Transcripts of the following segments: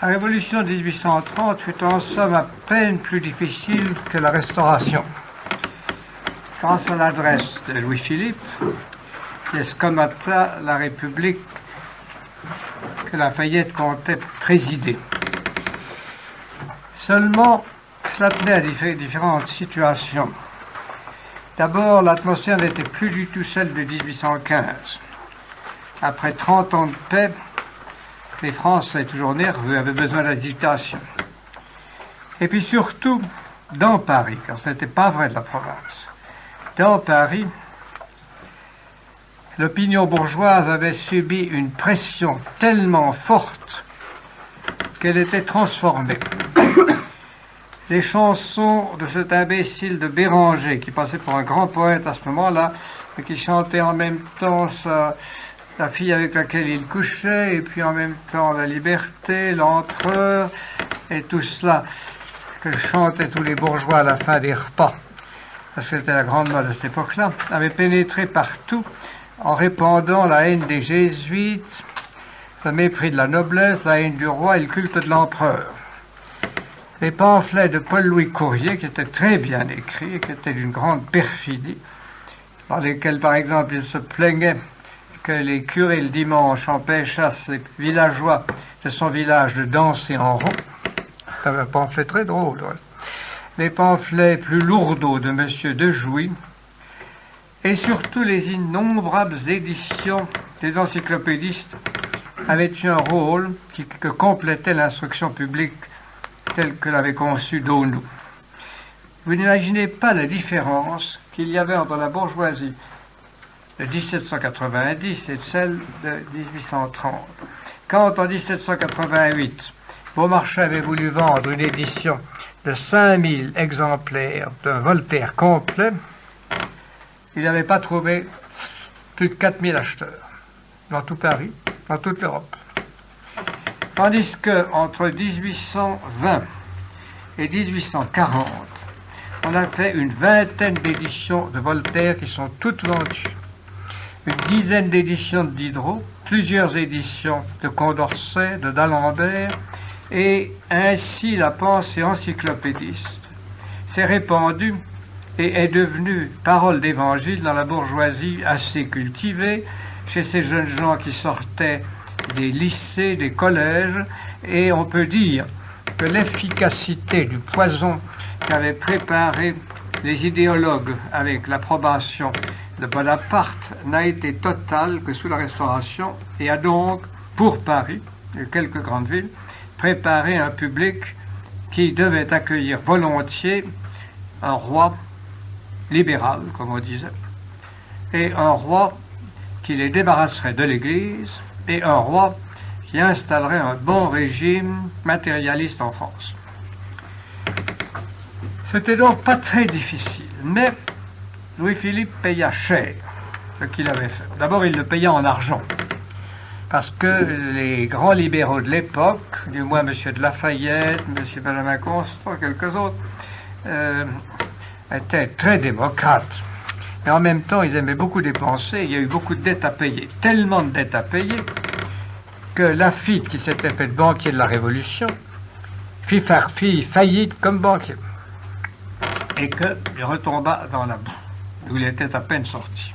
La Révolution de 1830 fut en somme à peine plus difficile que la Restauration. Grâce à l'adresse de Louis-Philippe, qui escamota la République que Lafayette comptait présider. Seulement, cela tenait à différentes situations. D'abord, l'atmosphère n'était plus du tout celle de 1815. Après 30 ans de paix, les Français, toujours nerveux, avaient besoin d'agitation. Et puis surtout, dans Paris, car ce n'était pas vrai de la province, dans Paris, l'opinion bourgeoise avait subi une pression tellement forte qu'elle était transformée. Les chansons de cet imbécile de Béranger, qui passait pour un grand poète à ce moment-là, et qui chantait en même temps la fille avec laquelle il couchait, et puis en même temps la liberté, l'empereur, et tout cela que chantaient tous les bourgeois à la fin des repas, parce que c'était la grande mode à cette époque-là, avait pénétré partout en répandant la haine des jésuites, le mépris de la noblesse, la haine du roi et le culte de l'empereur. Les pamphlets de Paul-Louis Courier, qui étaient très bien écrits, qui étaient d'une grande perfidie, dans lesquels, par exemple, il se plaignait que les curés, le dimanche, empêchassent les villageois de son village de danser en rond. C'est un pamphlet très drôle. Ouais. Les pamphlets plus lourdeaux de M. de Jouy, et surtout les innombrables éditions des encyclopédistes avaient eu un rôle que complétait l'instruction publique telle que l'avait conçue Daunou. Vous n'imaginez pas la différence qu'il y avait entre la bourgeoisie de 1790 et celle de 1830. Quand en 1788, Beaumarchais avait voulu vendre une édition de 5000 exemplaires d'un Voltaire complet, il n'avait pas trouvé plus de 4000 acheteurs dans tout Paris, dans toute l'Europe. Tandis qu'entre 1820 et 1840, on a fait une vingtaine d'éditions de Voltaire qui sont toutes vendues. Une dizaine d'éditions de Diderot, plusieurs éditions de Condorcet, de d'Alembert, et ainsi la pensée encyclopédiste s'est répandue et est devenue parole d'évangile dans la bourgeoisie assez cultivée, chez ces jeunes gens qui sortaient des lycées, des collèges, et on peut dire que l'efficacité du poison qu'avaient préparé les idéologues avec l'approbation de Bonaparte n'a été totale que sous la Restauration et a donc, pour Paris et quelques grandes villes, préparé un public qui devait accueillir volontiers un roi libéral, comme on disait, et un roi qui les débarrasserait de l'Église, et un roi qui installerait un bon régime matérialiste en France. C'était donc pas très difficile, mais Louis-Philippe paya cher ce qu'il avait fait. D'abord, il le paya en argent, parce que les grands libéraux de l'époque, du moins M. de Lafayette, M. Benjamin Constant, quelques autres, étaient très démocrates. Mais en même temps, ils aimaient beaucoup dépenser, il y a eu beaucoup de dettes à payer, tellement de dettes à payer, que Laffitte, qui s'était fait banquier de la Révolution, fit faillite comme banquier, et qu'il retomba dans la boue, d'où il était à peine sorti.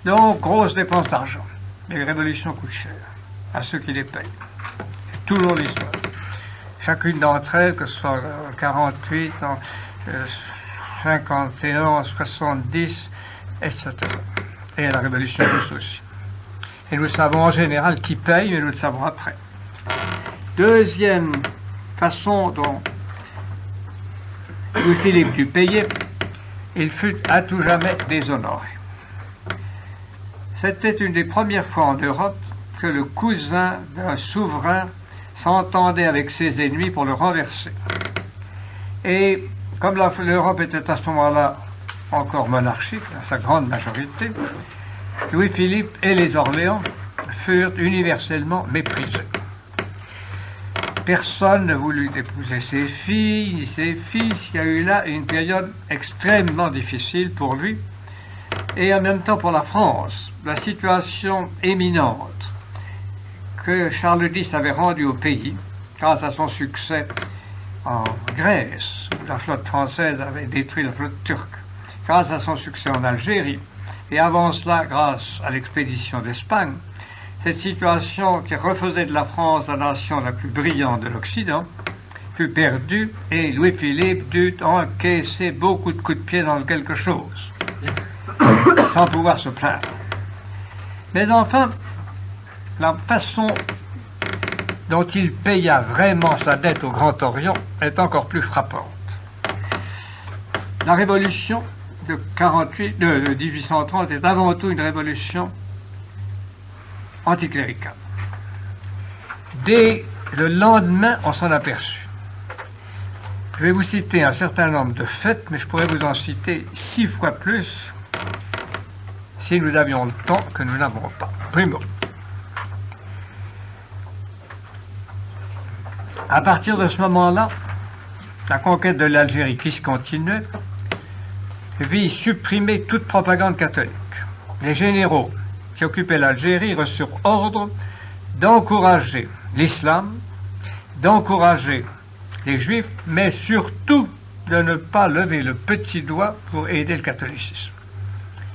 Donc, grosse dépense d'argent. Les révolutions coûtent cher à ceux qui les payent. C'est toujours l'histoire. Chacune d'entre elles, que ce soit en 48, en 51, en 70, etc. Et la révolution russe aussi. Et nous savons en général qui paye, mais nous le savons après. Deuxième façon dont Louis-Philippe dut payer, il fut à tout jamais déshonoré. C'était une des premières fois en Europe que le cousin d'un souverain s'entendait avec ses ennemis pour le renverser. Et comme l'Europe était à ce moment-là encore monarchique, à sa grande majorité, Louis-Philippe et les Orléans furent universellement méprisés. Personne ne voulut épouser ses filles, ni ses fils. Il y a eu là une période extrêmement difficile pour lui, et en même temps pour la France. La situation éminente que Charles X avait rendue au pays grâce à son succès en Grèce, où la flotte française avait détruit la flotte turque, grâce à son succès en Algérie, et avant cela grâce à l'expédition d'Espagne, cette situation qui refaisait de la France la nation la plus brillante de l'Occident fut perdue et Louis-Philippe dut encaisser beaucoup de coups de pied dans quelque chose, sans pouvoir se plaindre. Mais enfin, la façon dont il paya vraiment sa dette au Grand Orient est encore plus frappante. La révolution de 1830 est avant tout une révolution anticléricale. Dès le lendemain, on s'en aperçut. Je vais vous citer un certain nombre de faits, mais je pourrais vous en citer 6 fois plus si nous avions le temps que nous n'avons pas. Primo. À partir de ce moment-là, la conquête de l'Algérie qui se continuait vit supprimer toute propagande catholique. Les généraux qui occupaient l'Algérie reçurent ordre d'encourager l'islam, d'encourager les juifs, mais surtout de ne pas lever le petit doigt pour aider le catholicisme.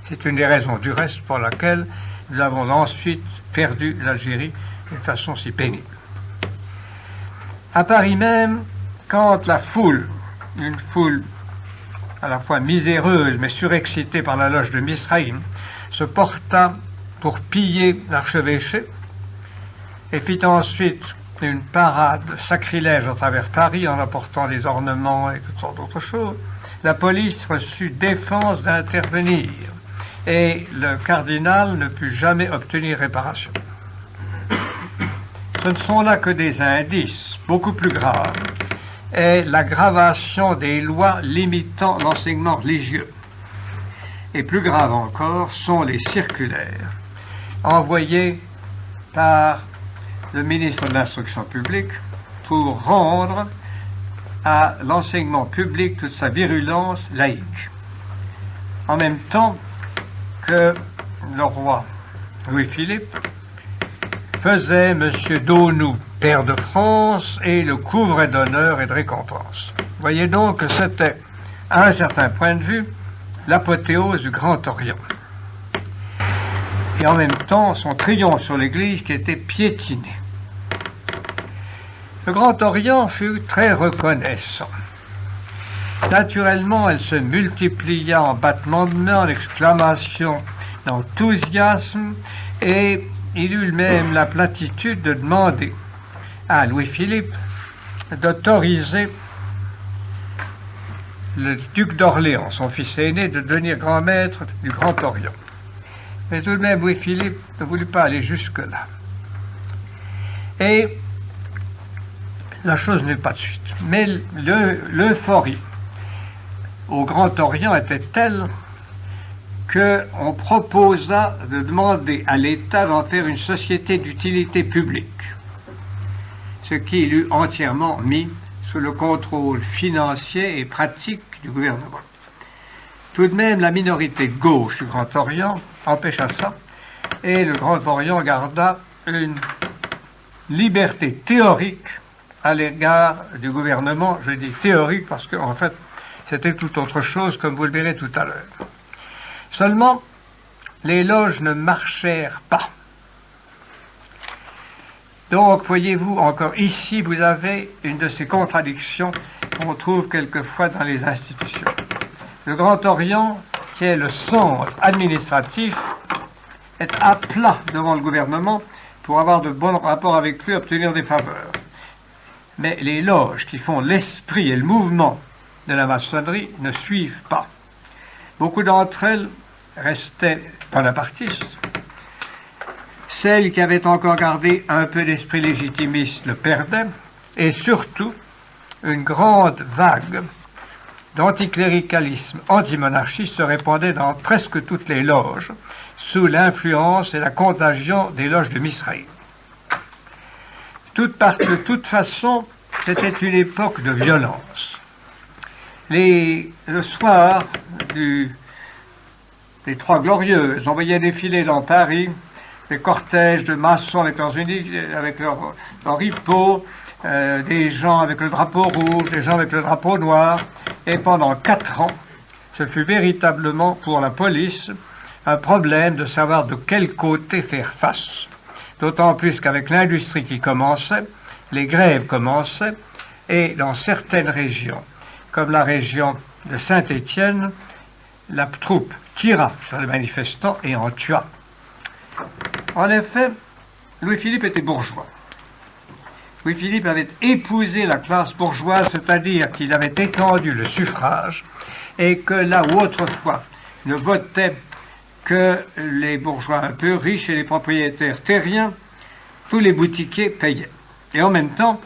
C'est une des raisons du reste pour laquelle nous avons ensuite perdu l'Algérie d'une façon si pénible. À Paris même, quand la foule, une foule à la fois miséreuse mais surexcitée par la loge de Misraïm, se porta pour piller l'archevêché et fit ensuite une parade sacrilège à travers Paris en apportant des ornements et toutes sortes d'autres choses, la police reçut défense d'intervenir et le cardinal ne put jamais obtenir réparation. Ce ne sont là que des indices beaucoup plus graves et l'aggravation des lois limitant l'enseignement religieux. Et plus grave encore sont les circulaires envoyées par le ministre de l'Instruction publique pour rendre à l'enseignement public toute sa virulence laïque. En même temps que le roi Louis-Philippe faisait M. Daunou pair de France et le couvrait d'honneur et de récompense. Voyez donc que c'était, à un certain point de vue, l'apothéose du Grand Orient. Et en même temps, son triomphe sur l'Église qui était piétiné. Le Grand Orient fut très reconnaissant. Naturellement, elle se multiplia en battements de main, en exclamations d'enthousiasme, et il eut même la platitude de demander à Louis-Philippe d'autoriser le duc d'Orléans, son fils aîné, de devenir grand maître du Grand Orient. Mais tout de même, Louis-Philippe ne voulut pas aller jusque-là. Et la chose n'est pas de suite. Mais l'euphorie au Grand Orient était telle qu'on proposa de demander à l'État d'en faire une société d'utilité publique, ce qui l'eut entièrement mis sous le contrôle financier et pratique du gouvernement. Tout de même, la minorité gauche du Grand Orient empêcha ça, et le Grand Orient garda une liberté théorique à l'égard du gouvernement. Je dis théorique parce qu'en fait, c'était tout autre chose, comme vous le verrez tout à l'heure. Seulement, les loges ne marchèrent pas. Donc, voyez-vous, encore ici, vous avez une de ces contradictions qu'on trouve quelquefois dans les institutions. Le Grand Orient, qui est le centre administratif, est à plat devant le gouvernement pour avoir de bons rapports avec lui et obtenir des faveurs. Mais les loges qui font l'esprit et le mouvement de la maçonnerie ne suivent pas. Beaucoup d'entre elles restaient bonapartistes. Celles qui avaient encore gardé un peu d'esprit légitimiste le perdaient, et surtout, une grande vague d'anticléricalisme antimonarchiste se répandait dans presque toutes les loges, sous l'influence et la contagion des loges de Misraïm. De toute façon, c'était une époque de violence. Le soir des Trois Glorieuses, on voyait défiler dans Paris des cortèges de maçons des États-Unis avec leurs ripeaux, des gens avec le drapeau rouge, des gens avec le drapeau noir, et pendant 4 ans, ce fut véritablement pour la police un problème de savoir de quel côté faire face. D'autant plus qu'avec l'industrie qui commençait, les grèves commençaient, et dans certaines régions, comme la région de Saint-Étienne, la troupe tira sur les manifestants et en tua. En effet, Louis-Philippe était bourgeois. Louis-Philippe avait épousé la classe bourgeoise, c'est-à-dire qu'il avait étendu le suffrage, et que là où autrefois ne votaient que les bourgeois un peu riches et les propriétaires terriens, tous les boutiquiers payaient. Et en même temps,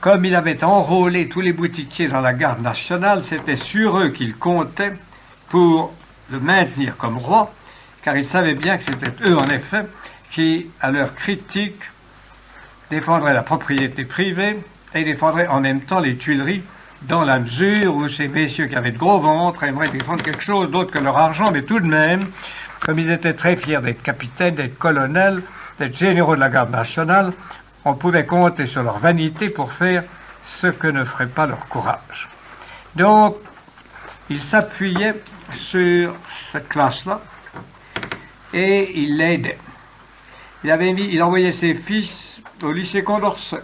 comme il avait enrôlé tous les boutiquiers dans la garde nationale, c'était sur eux qu'il comptait pour le maintenir comme roi, car il savait bien que c'était eux, en effet, qui, à leur critique, défendraient la propriété privée et défendraient en même temps les Tuileries, dans la mesure où ces messieurs qui avaient de gros ventres aimeraient défendre quelque chose d'autre que leur argent, mais tout de même, comme ils étaient très fiers d'être capitaines, d'être colonels, d'être généraux de la garde nationale, on pouvait compter sur leur vanité pour faire ce que ne ferait pas leur courage. Donc, il s'appuyait sur cette classe-là et il l'aidait. Il envoyait ses fils au lycée Condorcet,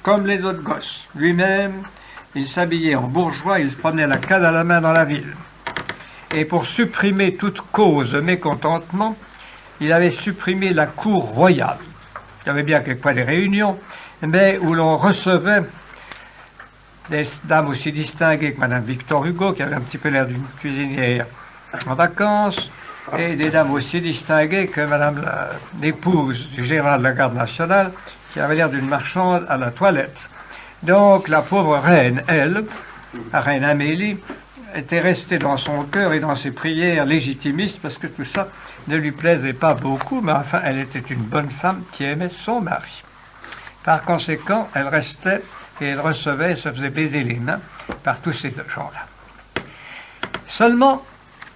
comme les autres gosses. Lui-même, il s'habillait en bourgeois, il se promenait la canne à la main dans la ville. Et pour supprimer toute cause de mécontentement, il avait supprimé la cour royale. Il y avait bien quelquefois des réunions, mais où l'on recevait des dames aussi distinguées que Mme Victor Hugo, qui avait un petit peu l'air d'une cuisinière en vacances, et des dames aussi distinguées que Mme l'épouse du général de la garde nationale, qui avait l'air d'une marchande à la toilette. Donc la pauvre reine, elle, la reine Amélie, était restée dans son cœur et dans ses prières légitimistes, parce que tout ça ne lui plaisait pas beaucoup, mais enfin, elle était une bonne femme qui aimait son mari. Par conséquent, elle restait et elle recevait et se faisait baiser les mains par tous ces gens-là. Seulement,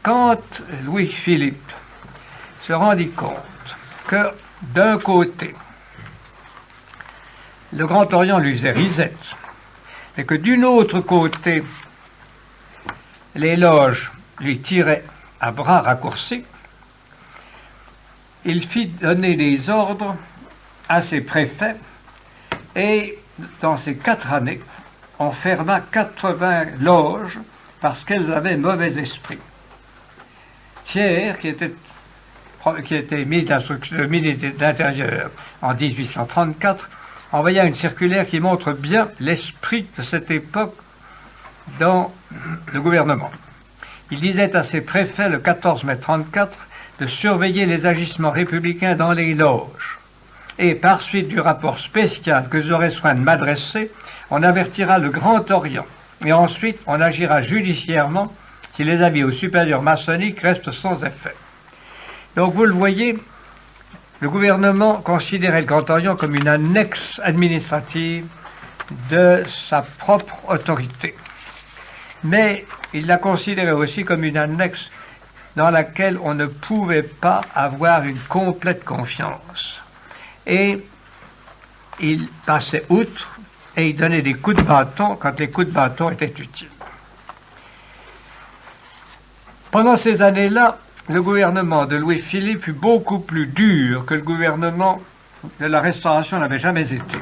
quand Louis-Philippe se rendit compte que, d'un côté, le Grand Orient lui faisait risette, et que d'une autre côté, les loges lui tiraient à bras raccourcis, il fit donner des ordres à ses préfets et dans ces 4 années, on ferma 80 loges parce qu'elles avaient mauvais esprit. Thiers, qui était ministre de l'Intérieur en 1834, envoya une circulaire qui montre bien l'esprit de cette époque dans le gouvernement. Il disait à ses préfets le 14 mai 1934 de surveiller les agissements républicains dans les loges. Et par suite du rapport spécial que j'aurai soin de m'adresser, on avertira le Grand Orient. Et ensuite, on agira judiciairement si les avis au supérieur maçonnique restent sans effet. Donc vous le voyez, le gouvernement considérait le Grand Orient comme une annexe administrative de sa propre autorité. Mais il la considérait aussi comme une annexe dans laquelle on ne pouvait pas avoir une complète confiance. Et il passait outre et il donnait des coups de bâton quand les coups de bâton étaient utiles. Pendant ces années-là, le gouvernement de Louis-Philippe fut beaucoup plus dur que le gouvernement de la Restauration n'avait jamais été.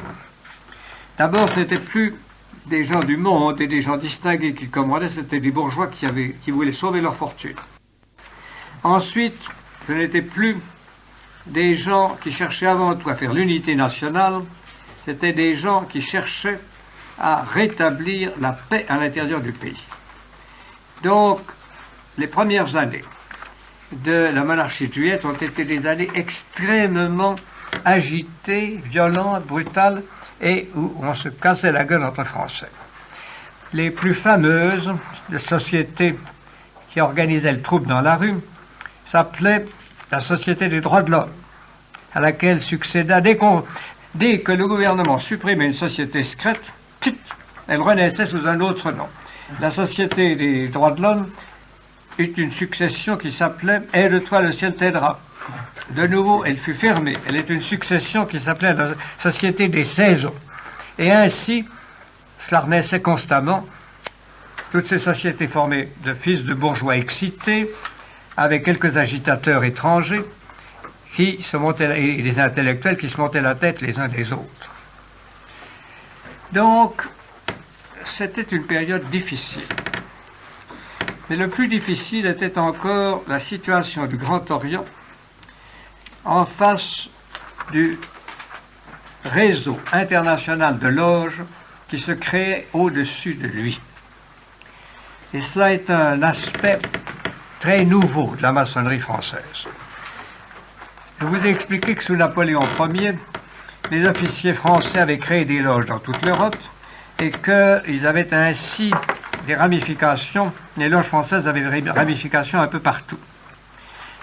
D'abord, ce n'était plus des gens du monde et des gens distingués qui commandaient, c'était des bourgeois qui voulaient sauver leur fortune. Ensuite, ce n'était plus des gens qui cherchaient avant tout à faire l'unité nationale, c'était des gens qui cherchaient à rétablir la paix à l'intérieur du pays. Donc, les premières années de la monarchie de Juillet ont été des années extrêmement agitées, violentes, brutales, et où on se cassait la gueule entre Français. Les plus fameuses de sociétés qui organisaient le trouble dans la rue s'appelaient la Société des droits de l'homme, à laquelle succéda, dès que le gouvernement supprimait une société secrète, elle renaissait sous un autre nom. La Société des droits de l'homme eut une succession qui s'appelait « Aide-toi, le ciel t'aidera ». De nouveau, elle fut fermée. Elle est une succession qui s'appelait la Société des saisons. Et ainsi, cela renaissait constamment, toutes ces sociétés formées de fils de bourgeois excités, avec quelques agitateurs étrangers, et des intellectuels qui se montaient la tête les uns des autres. Donc, c'était une période difficile. Mais le plus difficile était encore la situation du Grand Orient en face du réseau international de loges qui se créait au-dessus de lui. Et cela est un aspect très nouveau de la maçonnerie française. Je vous ai expliqué que sous Napoléon Ier, les officiers français avaient créé des loges dans toute l'Europe et qu'ils avaient ainsi des ramifications, les loges françaises avaient des ramifications un peu partout.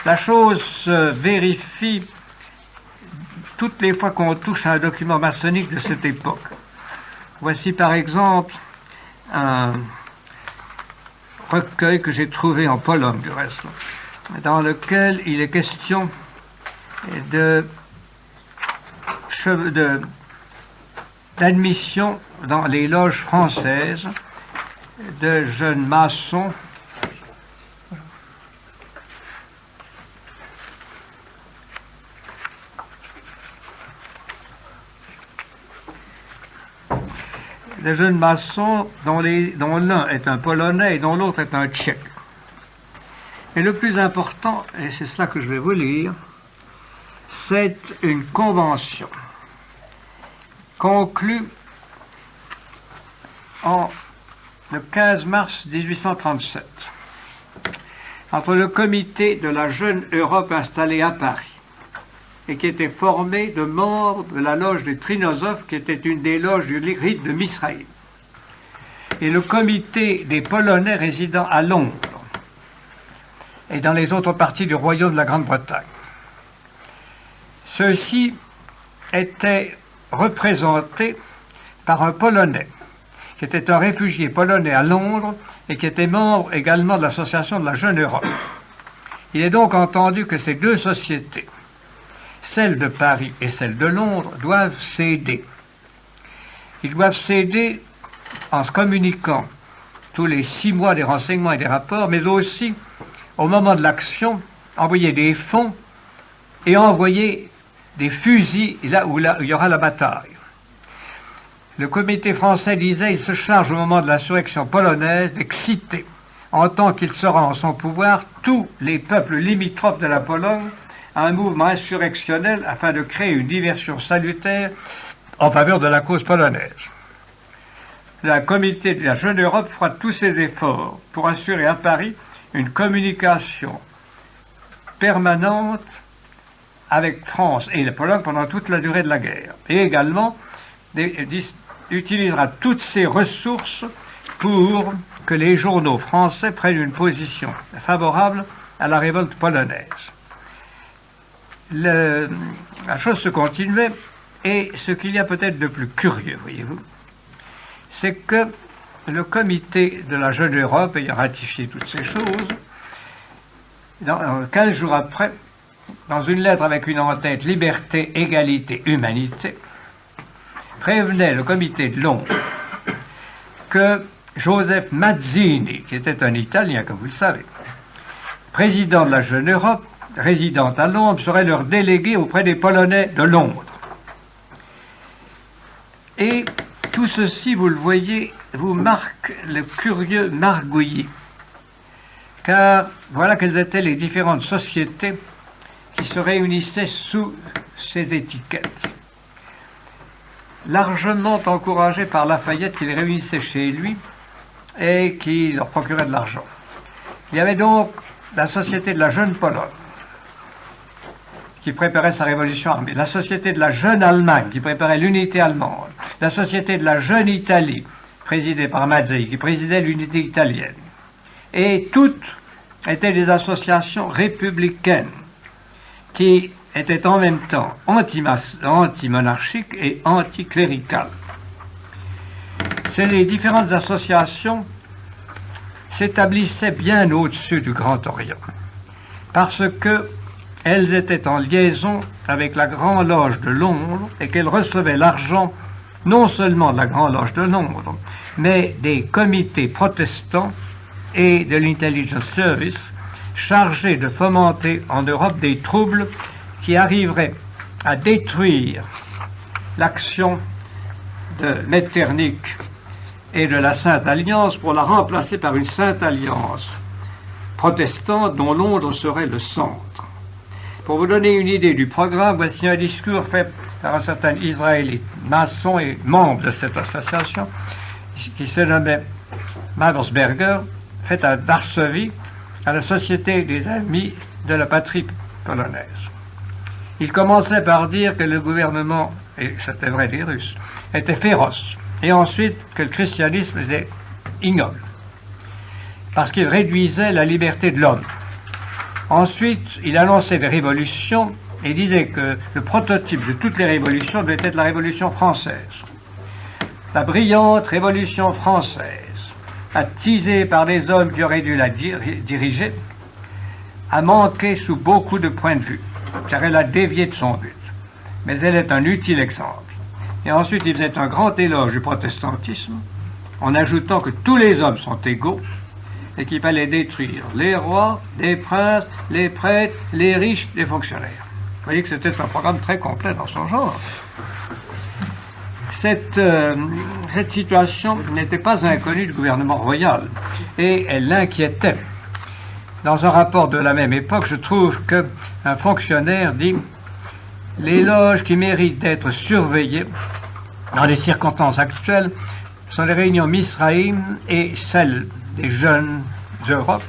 La chose se vérifie toutes les fois qu'on touche à un document maçonnique de cette époque. Voici par exemple un recueil que j'ai trouvé en Pologne du reste, dans lequel il est question d'admission dans les loges françaises de jeunes maçons dont l'un est un Polonais et dont l'autre est un Tchèque. Et le plus important, et c'est cela que je vais vous lire, c'est une convention conclue le 15 mars 1837 entre le comité de la Jeune Europe installé à Paris et qui était formé de membres de la loge des Trinosophes, qui était une des loges du rite de Misraïm, et le comité des Polonais résidant à Londres et dans les autres parties du royaume de la Grande-Bretagne. Ceux-ci étaient représentés par un Polonais, qui était un réfugié polonais à Londres et qui était membre également de l'association de la Jeune Europe. Il est donc entendu que ces deux sociétés, celle de Paris et celle de Londres, doivent céder. Ils doivent céder en se communiquant tous les 6 mois des renseignements et des rapports, mais aussi, au moment de l'action, envoyer des fonds et envoyer des fusils là où il y aura la bataille. Le comité français disait, il se charge au moment de l'insurrection polonaise d'exciter, en tant qu'il sera en son pouvoir, tous les peuples limitrophes de la Pologne à un mouvement insurrectionnel afin de créer une diversion salutaire en faveur de la cause polonaise. Le comité de la Jeune Europe fera tous ses efforts pour assurer à Paris une communication permanente avec France et la Pologne pendant toute la durée de la guerre. Et également, utilisera toutes ses ressources pour que les journaux français prennent une position favorable à la révolte polonaise. La chose se continuait, et ce qu'il y a peut-être de plus curieux, voyez-vous, c'est que le comité de la Jeune Europe, ayant ratifié toutes ces choses, 15 jours après, dans une lettre avec une en-tête « Liberté, égalité, humanité », prévenait le comité de Londres que Joseph Mazzini, qui était un Italien, comme vous le savez, président de la Jeune Europe, résidant à Londres, serait leur délégué auprès des Polonais de Londres. Et tout ceci, vous le voyez, vous marque le curieux margouillis, car voilà quelles étaient les différentes sociétés qui se réunissaient sous ces étiquettes. Largement encouragés par Lafayette, qui les réunissait chez lui et qui leur procurait de l'argent. Il y avait donc la Société de la Jeune Pologne, qui préparait sa révolution armée, la Société de la Jeune Allemagne, qui préparait l'unité allemande, la Société de la Jeune Italie, présidée par Mazzei, qui présidait l'unité italienne. Et toutes étaient des associations républicaines qui étaient en même temps anti-monarchiques et anticléricales. Ces différentes associations s'établissaient bien au-dessus du Grand Orient, parce qu'elles étaient en liaison avec la Grande Loge de Londres et qu'elles recevaient l'argent non seulement de la Grande Loge de Londres, mais des comités protestants et de l'Intelligence Service chargés de fomenter en Europe des troubles qui arriveraient à détruire l'action de Metternich et de la Sainte Alliance pour la remplacer par une Sainte Alliance protestante dont Londres serait le centre. Pour vous donner une idée du programme, voici un discours fait par un certain Israélite, maçon et membre de cette association, qui se nommait Maversberger, fait à Varsovie, à la Société des Amis de la Patrie polonaise. Il commençait par dire que le gouvernement, et c'était vrai des Russes, était féroce, et ensuite que le christianisme était ignoble, parce qu'il réduisait la liberté de l'homme. Ensuite, il annonçait des révolutions et disait que le prototype de toutes les révolutions devait être la Révolution française. La brillante Révolution française, attisée par des hommes qui auraient dû la diriger, a manqué sous beaucoup de points de vue, car elle a dévié de son but. Mais elle est un utile exemple. Et ensuite, il faisait un grand éloge du protestantisme, en ajoutant que tous les hommes sont égaux, et qu'il fallait détruire les rois, les princes, les prêtres, les riches, les fonctionnaires. Vous voyez que c'était un programme très complet dans son genre. Cette situation n'était pas inconnue du gouvernement royal, et elle l'inquiétait. Dans un rapport de la même époque, je trouve qu'un fonctionnaire dit « Les loges qui méritent d'être surveillées dans les circonstances actuelles sont les réunions Misraïm et celles des jeunes Europes,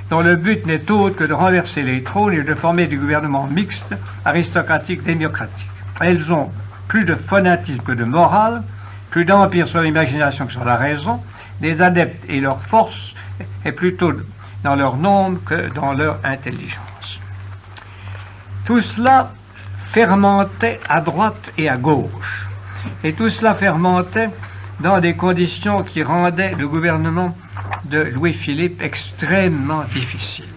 dont le but n'est autre que de renverser les trônes et de former des gouvernements mixtes, aristocratiques, démocratiques. Elles ont plus de fanatisme que de morale, plus d'empire sur l'imagination que sur la raison, des adeptes et leur force est plutôt dans leur nombre que dans leur intelligence. » Tout cela fermentait à droite et à gauche, et tout cela fermentait dans des conditions qui rendaient le gouvernement de Louis-Philippe extrêmement difficile.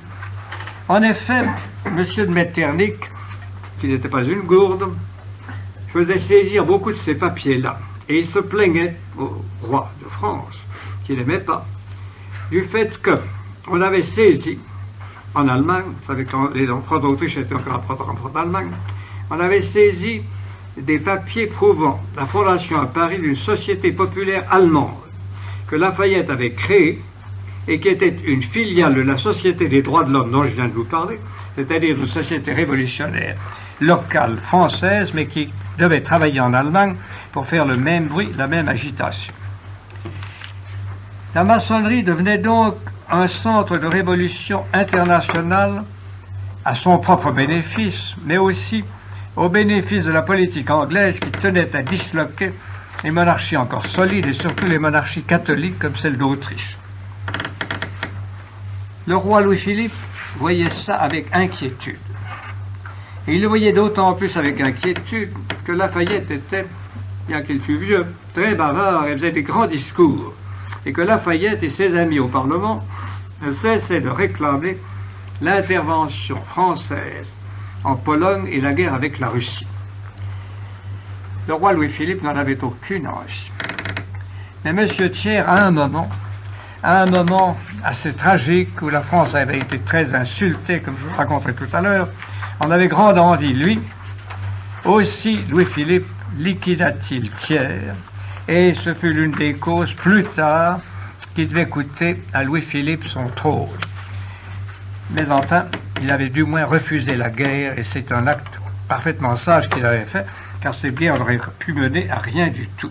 En effet, M. de Metternich, qui n'était pas une gourde, faisait saisir beaucoup de ces papiers-là, et il se plaignait au roi de France, qu'il n'aimait pas, du fait qu'on avait saisi en Allemagne, vous savez que les empereurs d'Autriche étaient encore empereurs d'Allemagne, on avait saisi des papiers prouvant la fondation à Paris d'une société populaire allemande que Lafayette avait créée et qui était une filiale de la Société des droits de l'homme dont je viens de vous parler, c'est-à-dire une société révolutionnaire locale française, mais qui devait travailler en Allemagne pour faire le même bruit, la même agitation. La maçonnerie devenait donc un centre de révolution internationale à son propre bénéfice, mais aussi au bénéfice de la politique anglaise qui tenait à disloquer les monarchies encore solides et surtout les monarchies catholiques comme celle d'Autriche. Le roi Louis-Philippe voyait ça avec inquiétude. Et il le voyait d'autant plus avec inquiétude que Lafayette était, bien qu'il fût vieux, très bavard et faisait des grands discours, et que Lafayette et ses amis au Parlement ne cessaient de réclamer l'intervention française en Pologne et la guerre avec la Russie. Le roi Louis-Philippe n'en avait aucune envie. Mais M. Thiers, à un moment assez tragique, où la France avait été très insultée, comme je vous raconterai tout à l'heure, en avait grande envie, lui. Aussi, Louis-Philippe liquida-t-il Thiers, et ce fut l'une des causes, plus tard, qui devait coûter à Louis-Philippe son trône. Mais enfin, il avait du moins refusé la guerre, et c'est un acte parfaitement sage qu'il avait fait, car ces guerres n'auraient pu mener à rien du tout.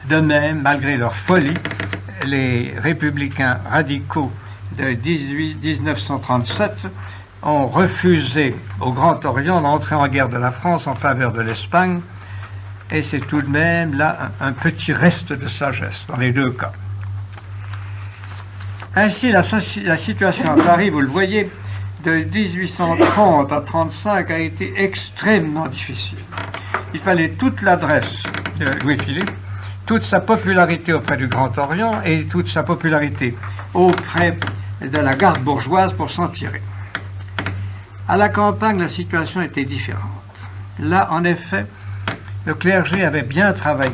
De même, malgré leur folie, les républicains radicaux de 1937 ont refusé au Grand Orient l'entrée en guerre de la France en faveur de l'Espagne, et c'est tout de même là un petit reste de sagesse dans les deux cas. Ainsi, la situation à Paris, vous le voyez, de 1830 à 1935 a été extrêmement difficile. Il fallait toute l'adresse de Louis-Philippe, toute sa popularité auprès du Grand Orient et toute sa popularité auprès de la garde bourgeoise pour s'en tirer. À la campagne, la situation était différente. Là, en effet, le clergé avait bien travaillé,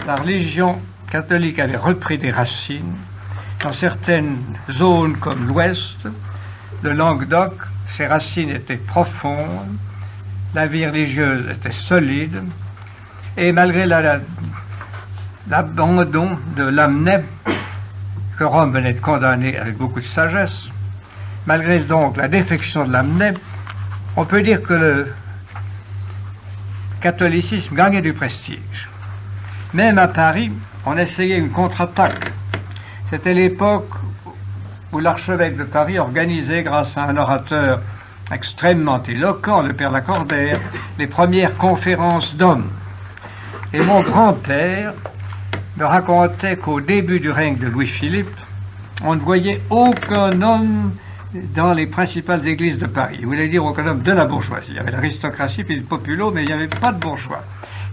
la religion catholique avait repris des racines. Dans certaines zones comme l'Ouest, le Languedoc, ses racines étaient profondes, la vie religieuse était solide, et malgré l'abandon de Lamennais, que Rome venait de condamner avec beaucoup de sagesse, malgré donc la défection de Lamennais, on peut dire que le catholicisme gagnait du prestige. Même à Paris, on essayait une contre-attaque. C'était l'époque où l'archevêque de Paris organisait, grâce à un orateur extrêmement éloquent, le père Lacordaire, les premières conférences d'hommes. Et mon grand-père me racontait qu'au début du règne de Louis-Philippe, on ne voyait aucun homme dans les principales églises de Paris. Il voulait dire aucun homme de la bourgeoisie. Il y avait l'aristocratie puis le populo, mais il n'y avait pas de bourgeois.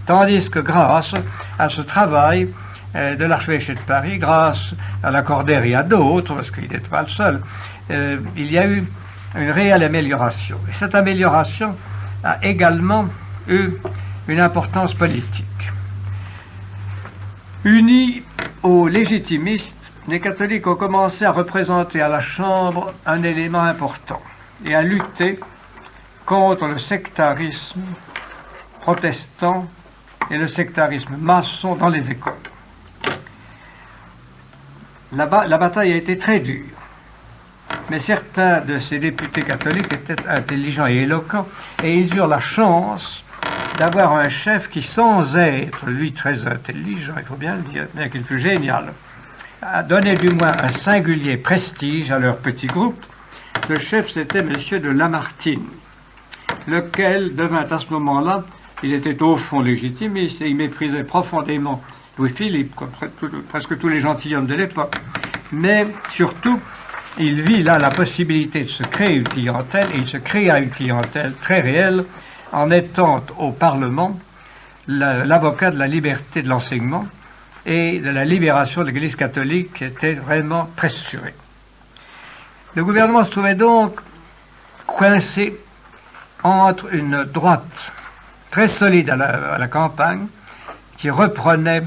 Tandis que grâce à ce travail de l'archevêché de Paris, grâce à Lacordaire et à d'autres, parce qu'il n'était pas le seul, il y a eu une réelle amélioration. Et cette amélioration a également eu une importance politique. Unis aux légitimistes, les catholiques ont commencé à représenter à la Chambre un élément important et à lutter contre le sectarisme protestant et le sectarisme maçon dans les écoles. La bataille a été très dure, mais certains de ces députés catholiques étaient intelligents et éloquents, et ils eurent la chance d'avoir un chef qui, sans être, lui, très intelligent, il faut bien le dire, bien qu'il fût génial, a donné du moins un singulier prestige à leur petit groupe. Le chef, c'était M. de Lamartine, lequel devint à ce moment-là, il était au fond légitimiste et il méprisait profondément Louis-Philippe, comme presque tous les gentilshommes de l'époque. Mais surtout, il vit là la possibilité de se créer une clientèle, et il se créa une clientèle très réelle en étant au Parlement l'avocat de la liberté de l'enseignement et de la libération de l'Église catholique qui était vraiment pressurée. Le gouvernement se trouvait donc coincé entre une droite très solide à la campagne qui reprenait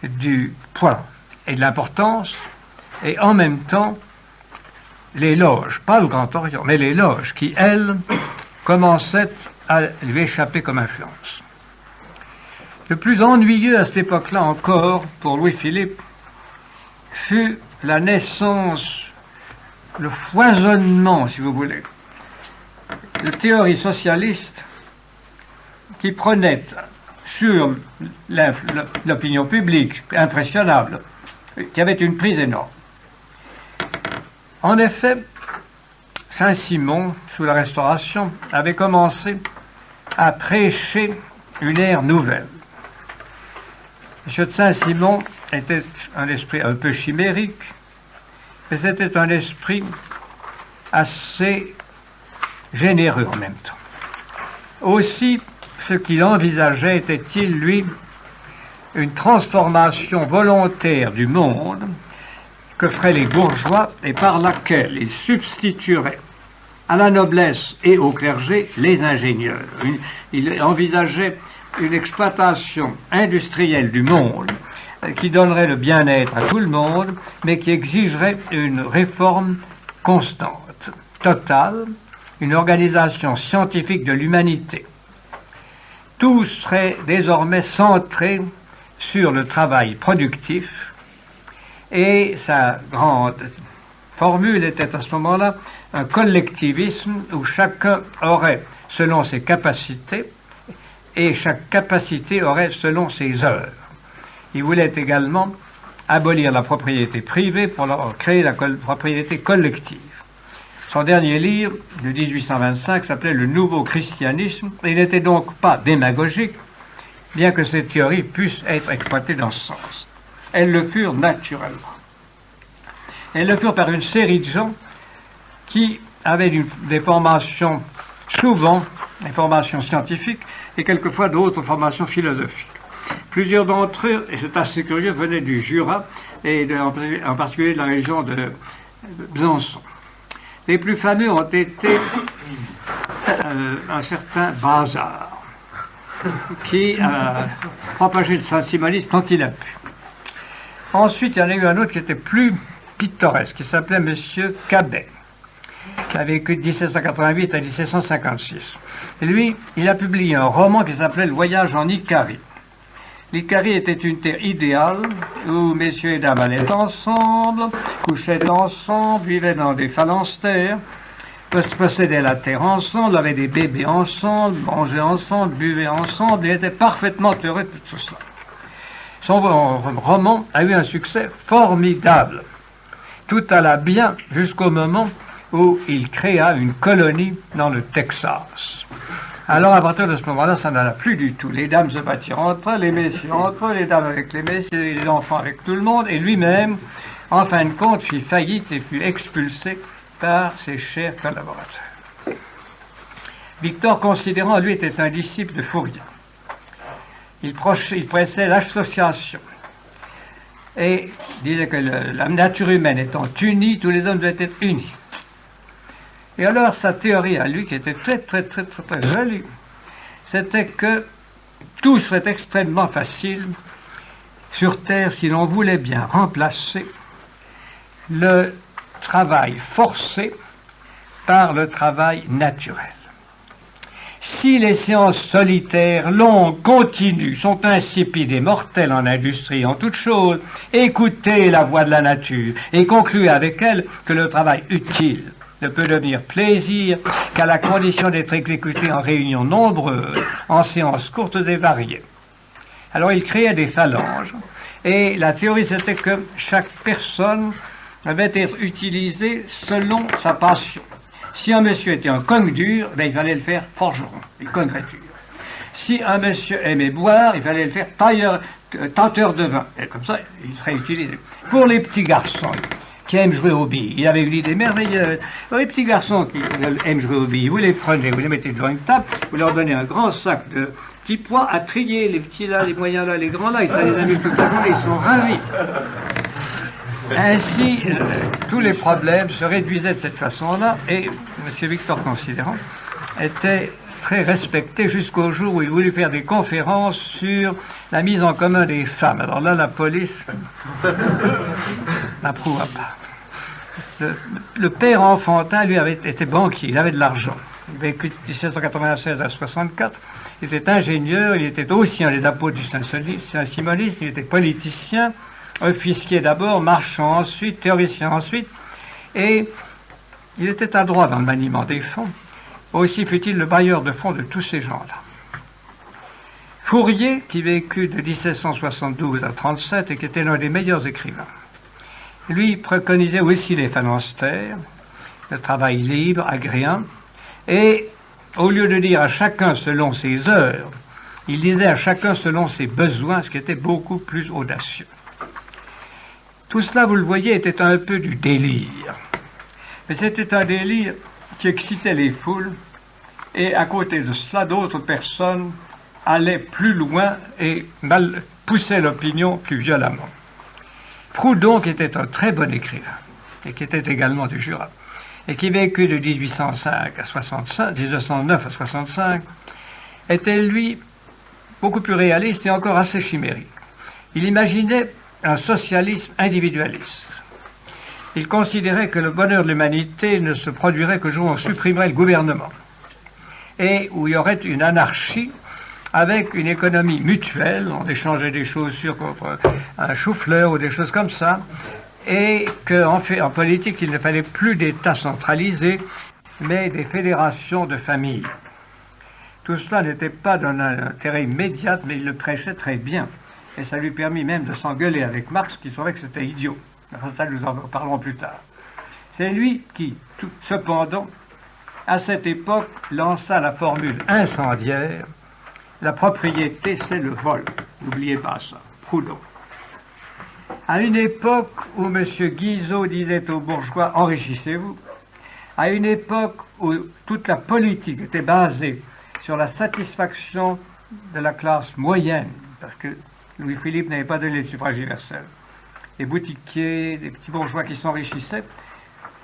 du poids et de l'importance, et en même temps les loges, pas le Grand Orient, mais les loges qui, elles, commençaient à lui échapper comme influence. Le plus ennuyeux à cette époque-là encore, pour Louis-Philippe, fut la naissance, le foisonnement, si vous voulez, de théories socialistes qui prenaient sur l'opinion publique impressionnable, qui avait une prise énorme. En effet, Saint-Simon, sous la Restauration, avait commencé à prêcher une ère nouvelle. M. de Saint-Simon était un esprit un peu chimérique, mais c'était un esprit assez généreux en même temps. Aussi, ce qu'il envisageait était-il, lui, une transformation volontaire du monde que feraient les bourgeois et par laquelle il substituerait à la noblesse et au clergé les ingénieurs. Il envisageait une exploitation industrielle du monde qui donnerait le bien-être à tout le monde, mais qui exigerait une réforme constante, totale, une organisation scientifique de l'humanité. Tout serait désormais centré sur le travail productif, et sa grande formule était à ce moment-là un collectivisme où chacun aurait selon ses capacités et chaque capacité aurait selon ses heures. Il voulait également abolir la propriété privée pour créer la propriété collective. Son dernier livre, de 1825, s'appelait « Le nouveau christianisme », et il n'était donc pas démagogique, bien que ces théories puissent être exploitées dans ce sens. Elles le furent naturellement. Elles le furent par une série de gens qui avaient des formations, souvent des formations scientifiques, et quelquefois d'autres formations philosophiques. Plusieurs d'entre eux, et c'est assez curieux, venaient du Jura, et en particulier de la région de Besançon. Les plus fameux ont été un certain Bazard, qui a propagé le saint-simonisme tant qu'il a pu. Ensuite, il y en a eu un autre qui était plus pittoresque, qui s'appelait M. Cabet, qui a vécu de 1788 à 1756. Et lui, il a publié un roman qui s'appelait Le voyage en Icarie. L'Icarie était une terre idéale où messieurs et dames allaient ensemble, couchaient ensemble, vivaient dans des phalanstères, possédaient la terre ensemble, avaient des bébés ensemble, mangeaient ensemble, buvaient ensemble, et étaient parfaitement heureux de tout cela. Son roman a eu un succès formidable. Tout alla bien jusqu'au moment où il créa une colonie dans le Texas. Alors, à partir de ce moment-là, ça n'alla plus du tout. Les dames se battirent entre eux, les messieurs entre eux, les dames avec les messieurs, les enfants avec tout le monde, et lui-même, en fin de compte, fit faillite et fut expulsé par ses chers collaborateurs. Victor Considérant, lui, était un disciple de Fourier. Il pressait l'association et disait que la nature humaine étant unie, tous les hommes devaient être unis. Et alors, sa théorie à lui, qui était très jolie, c'était que tout serait extrêmement facile sur Terre si l'on voulait bien remplacer le travail forcé par le travail naturel. Si les séances solitaires, longues, continues, sont insipides et mortelles en industrie, en toute chose, écoutez la voix de la nature et concluez avec elle que le travail utile ne peut devenir plaisir qu'à la condition d'être exécuté en réunions nombreuses, en séances courtes et variées. Alors il créait des phalanges, et la théorie c'était que chaque personne devait être utilisée selon sa passion. Si un monsieur était un cogne dur, il fallait le faire forgeron, et cognerait dur. Si un monsieur aimait boire, il fallait le faire tenteur de vin, et comme ça, il serait utilisé. Pour les petits garçons qui aiment jouer aux billes, il avait une idée merveilleuse. Les petits garçons qui aiment jouer aux billes, vous les prenez, vous les mettez devant une table, vous leur donnez un grand sac de petits pois à trier, les petits là, les moyens là, les grands là, et ça les amuse toute la journée, ils sont ravis. Ainsi, tous les problèmes se réduisaient de cette façon-là, et M. Victor Considérant était très respecté jusqu'au jour où il voulut faire des conférences sur la mise en commun des femmes. Alors là, la police n'approuva pas. Le père enfantin, lui, était banquier, il avait de l'argent. Il vécut de 1796 à 64, il était ingénieur, il était aussi un des apôtres du Saint-Simonisme, il était politicien, officier d'abord, marchand ensuite, théoricien ensuite, et il était adroit dans le maniement des fonds, aussi fut-il le bailleur de fonds de tous ces gens-là. Fourier, qui vécut de 1772 à 37 et qui était l'un des meilleurs écrivains, lui préconisait aussi les phalanstères, le travail libre, agréant, et au lieu de dire à chacun selon ses heures, il disait à chacun selon ses besoins, ce qui était beaucoup plus audacieux. Tout cela, vous le voyez, était un peu du délire. Mais c'était un délire qui excitait les foules, et à côté de cela, d'autres personnes allaient plus loin et poussaient l'opinion plus violemment. Proudhon, qui était un très bon écrivain, et qui était également du Jura, et qui vécut de 1805 à 65, 1909 à 65, était, lui, beaucoup plus réaliste et encore assez chimérique. Il imaginait un socialisme individualiste. Il considérait que le bonheur de l'humanité ne se produirait que le jour où on supprimerait le gouvernement et où il y aurait une anarchie avec une économie mutuelle, on échangeait des chaussures contre un chou-fleur ou des choses comme ça, et qu'en fait, en politique, il ne fallait plus d'États centralisés, mais des fédérations de familles. Tout cela n'était pas d'un intérêt immédiat, mais il le prêchait très bien. Et ça lui permit même de s'engueuler avec Marx, qui trouvait que c'était idiot. Enfin, ça, nous en parlerons plus tard. C'est lui qui, cependant, à cette époque, lança la formule incendiaire « La propriété, c'est le vol ». N'oubliez pas ça, Proudhon. À une époque où M. Guizot disait aux bourgeois « Enrichissez-vous », à une époque où toute la politique était basée sur la satisfaction de la classe moyenne, parce que Louis-Philippe n'avait pas donné le suffrage universel, les boutiquiers, les petits bourgeois qui s'enrichissaient,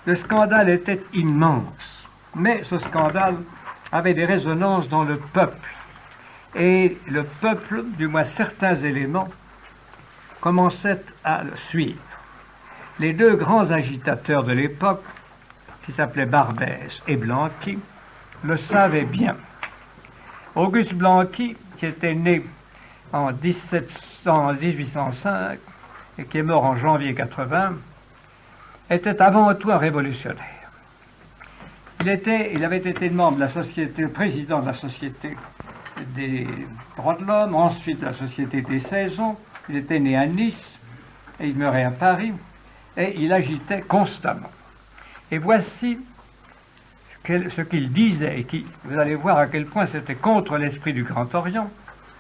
le scandale était immense. Mais ce scandale avait des résonances dans le peuple. et le peuple, du moins certains éléments, commençaient à le suivre. Les deux grands agitateurs de l'époque, qui s'appelaient Barbès et Blanqui, le savaient bien. Auguste Blanqui, qui était né en 1805 et qui est mort en janvier 80, était avant tout un révolutionnaire. Il avait été membre de la société, le président de la Société des droits de l'homme, ensuite de la Société des saisons. Il était né à Nice et il demeurait à Paris et il agitait constamment. Et voici ce qu'il disait, et vous allez voir à quel point c'était contre l'esprit du Grand Orient,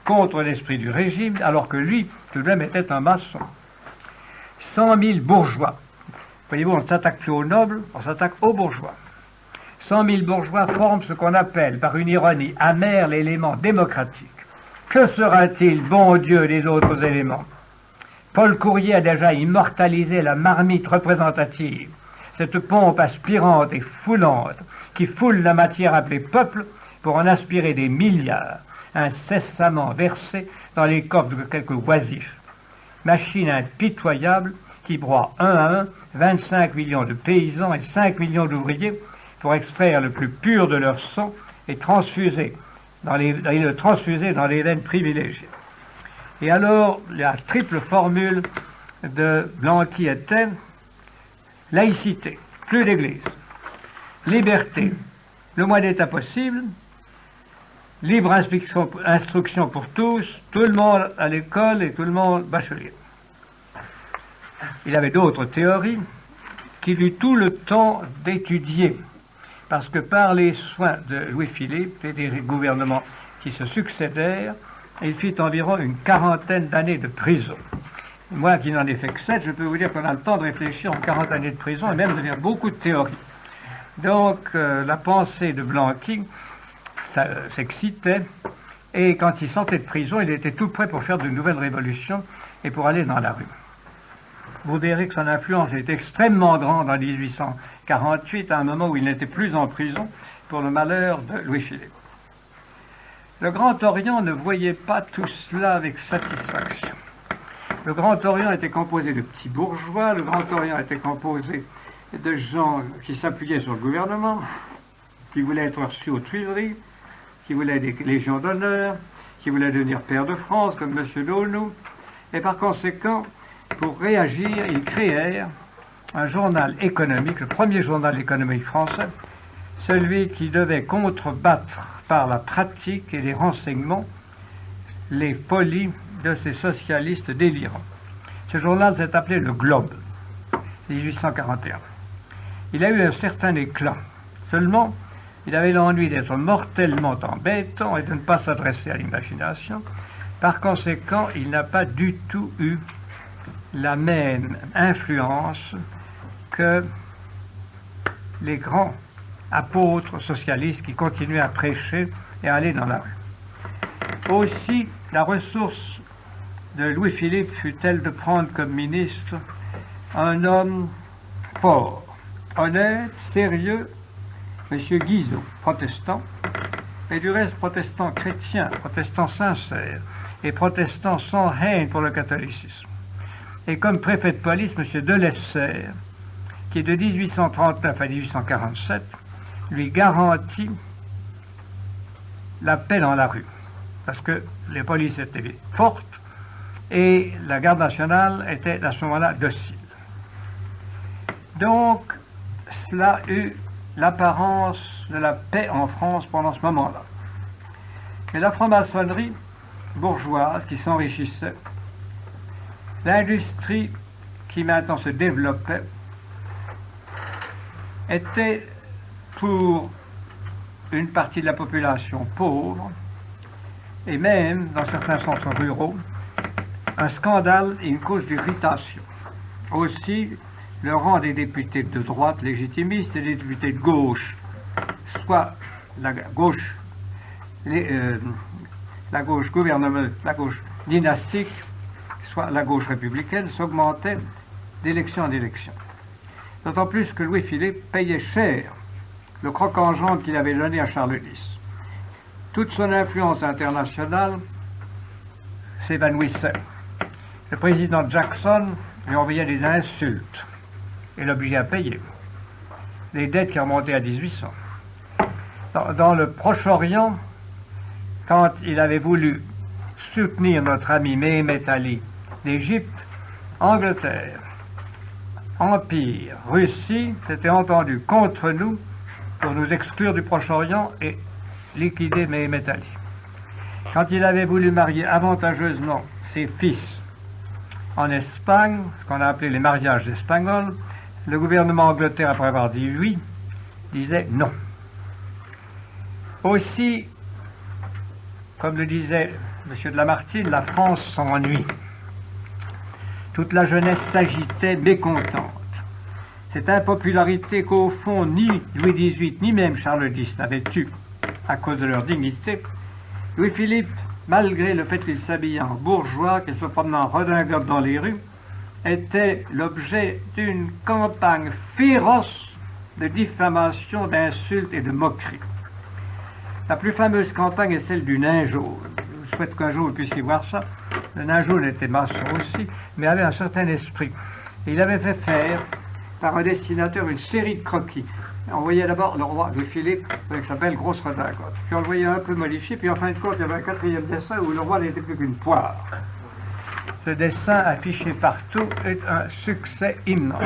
contre l'esprit du régime, alors que lui, tout de même, était un maçon. 100 000 bourgeois. Voyez-vous, on ne s'attaque plus aux nobles, on s'attaque aux bourgeois. 100 000 bourgeois forment ce qu'on appelle, par une ironie amère, l'élément démocratique. Que sera-t-il, bon Dieu, des autres éléments? Paul Courrier a déjà immortalisé la marmite représentative, cette pompe aspirante et foulante qui foule la matière appelée peuple pour en aspirer des milliards, incessamment versés dans les coffres de quelques oisifs. Machine impitoyable qui broie un à un 25 millions de paysans et 5 millions d'ouvriers pour extraire le plus pur de leur sang et le transfuser dans les veines privilégiées. Et alors, la triple formule de Blanqui était laïcité, plus d'église, liberté, le moins d'État possible, libre instruction pour tous, tout le monde à l'école et tout le monde bachelier. Il avait d'autres théories qu'il eut tout le temps d'étudier, parce que par les soins de Louis-Philippe et des gouvernements qui se succédèrent, il fit environ une quarantaine d'années de prison. Moi qui n'en ai fait que 7, je peux vous dire qu'on a le temps de réfléchir en 40 années de prison et même de faire beaucoup de théories. Donc la pensée de Blanqui s'excitait, et quand il sortait de prison, il était tout prêt pour faire de nouvelles révolutions et pour aller dans la rue. Vous verrez que son influence est extrêmement grande en 1848, à un moment où il n'était plus en prison pour le malheur de Louis-Philippe. Le Grand Orient ne voyait pas tout cela avec satisfaction. Le Grand Orient était composé de petits bourgeois, le Grand Orient était composé de gens qui s'appuyaient sur le gouvernement, qui voulaient être reçus aux Tuileries, qui voulaient des légions d'honneur, qui voulaient devenir pair de France, comme M. Daunou. Et par conséquent, pour réagir, ils créèrent un journal économique, le premier journal économique français, celui qui devait contrebattre par la pratique et les renseignements les folies de ces socialistes délirants. Ce journal s'est appelé Le Globe, 1841. Il a eu un certain éclat. Seulement, il avait l'ennui d'être mortellement embêtant et de ne pas s'adresser à l'imagination. Par conséquent, il n'a pas du tout eu la même influence que les grands apôtres socialistes qui continuaient à prêcher et à aller dans la rue. Aussi, la ressource de Louis-Philippe fut-elle de prendre comme ministre un homme fort, honnête, sérieux, M. Guizot, protestant, et du reste protestant chrétien, protestant sincère, et protestant sans haine pour le catholicisme. Et comme préfet de police, M. Delessert, qui de 1839 à 1847 lui garantit la paix dans la rue, parce que les polices étaient fortes et la garde nationale était à ce moment-là docile. Donc, cela eut l'apparence de la paix en France pendant ce moment-là. Mais la franc-maçonnerie bourgeoise qui s'enrichissait, l'industrie qui maintenant se développait, était pour une partie de la population pauvre, et même dans certains centres ruraux, un scandale et une cause d'irritation. Aussi, le rang des députés de droite légitimistes et des députés de gauche, soit la gauche gouvernementale, la gauche dynastique, soit la gauche républicaine, s'augmentait d'élection en élection. D'autant plus que Louis-Philippe payait cher le croc en jambe qu'il avait donné à Charles X. toute son influence internationale s'évanouissait. Le président Jackson lui envoyait des insultes et l'obligeait à payer. Des dettes qui remontaient à 1800. Dans le Proche-Orient, quand il avait voulu soutenir notre ami Mehemet Ali d'Égypte, Angleterre, Empire, Russie s'étaient entendus contre nous pour nous exclure du Proche-Orient et liquider Mehemet Ali. Quand il avait voulu marier avantageusement ses fils en Espagne, ce qu'on a appelé les mariages espagnols, le gouvernement Angleterre, après avoir dit oui, disait non. Aussi, comme le disait M. de Lamartine, la France s'ennuie. Toute la jeunesse s'agitait, mécontente. Cette impopularité qu'au fond, ni Louis XVIII, ni même Charles X n'avaient eue à cause de leur dignité, Louis-Philippe, malgré le fait qu'il s'habillait en bourgeois, qu'il se promenait en redingote dans les rues, était l'objet d'une campagne féroce de diffamation, d'insultes et de moqueries. La plus fameuse campagne est celle du nain jaune. Je souhaite qu'un jour vous puissiez voir ça. Le nain jaune était maçon aussi, mais avait un certain esprit. Et il avait fait faire par un dessinateur une série de croquis. On voyait d'abord le roi Louis-Philippe avec sa belle grosse redingote. Puis on le voyait un peu modifié, puis en fin de compte, il y avait un quatrième dessin où le roi n'était plus qu'une poire. Ce dessin affiché partout est un succès immense.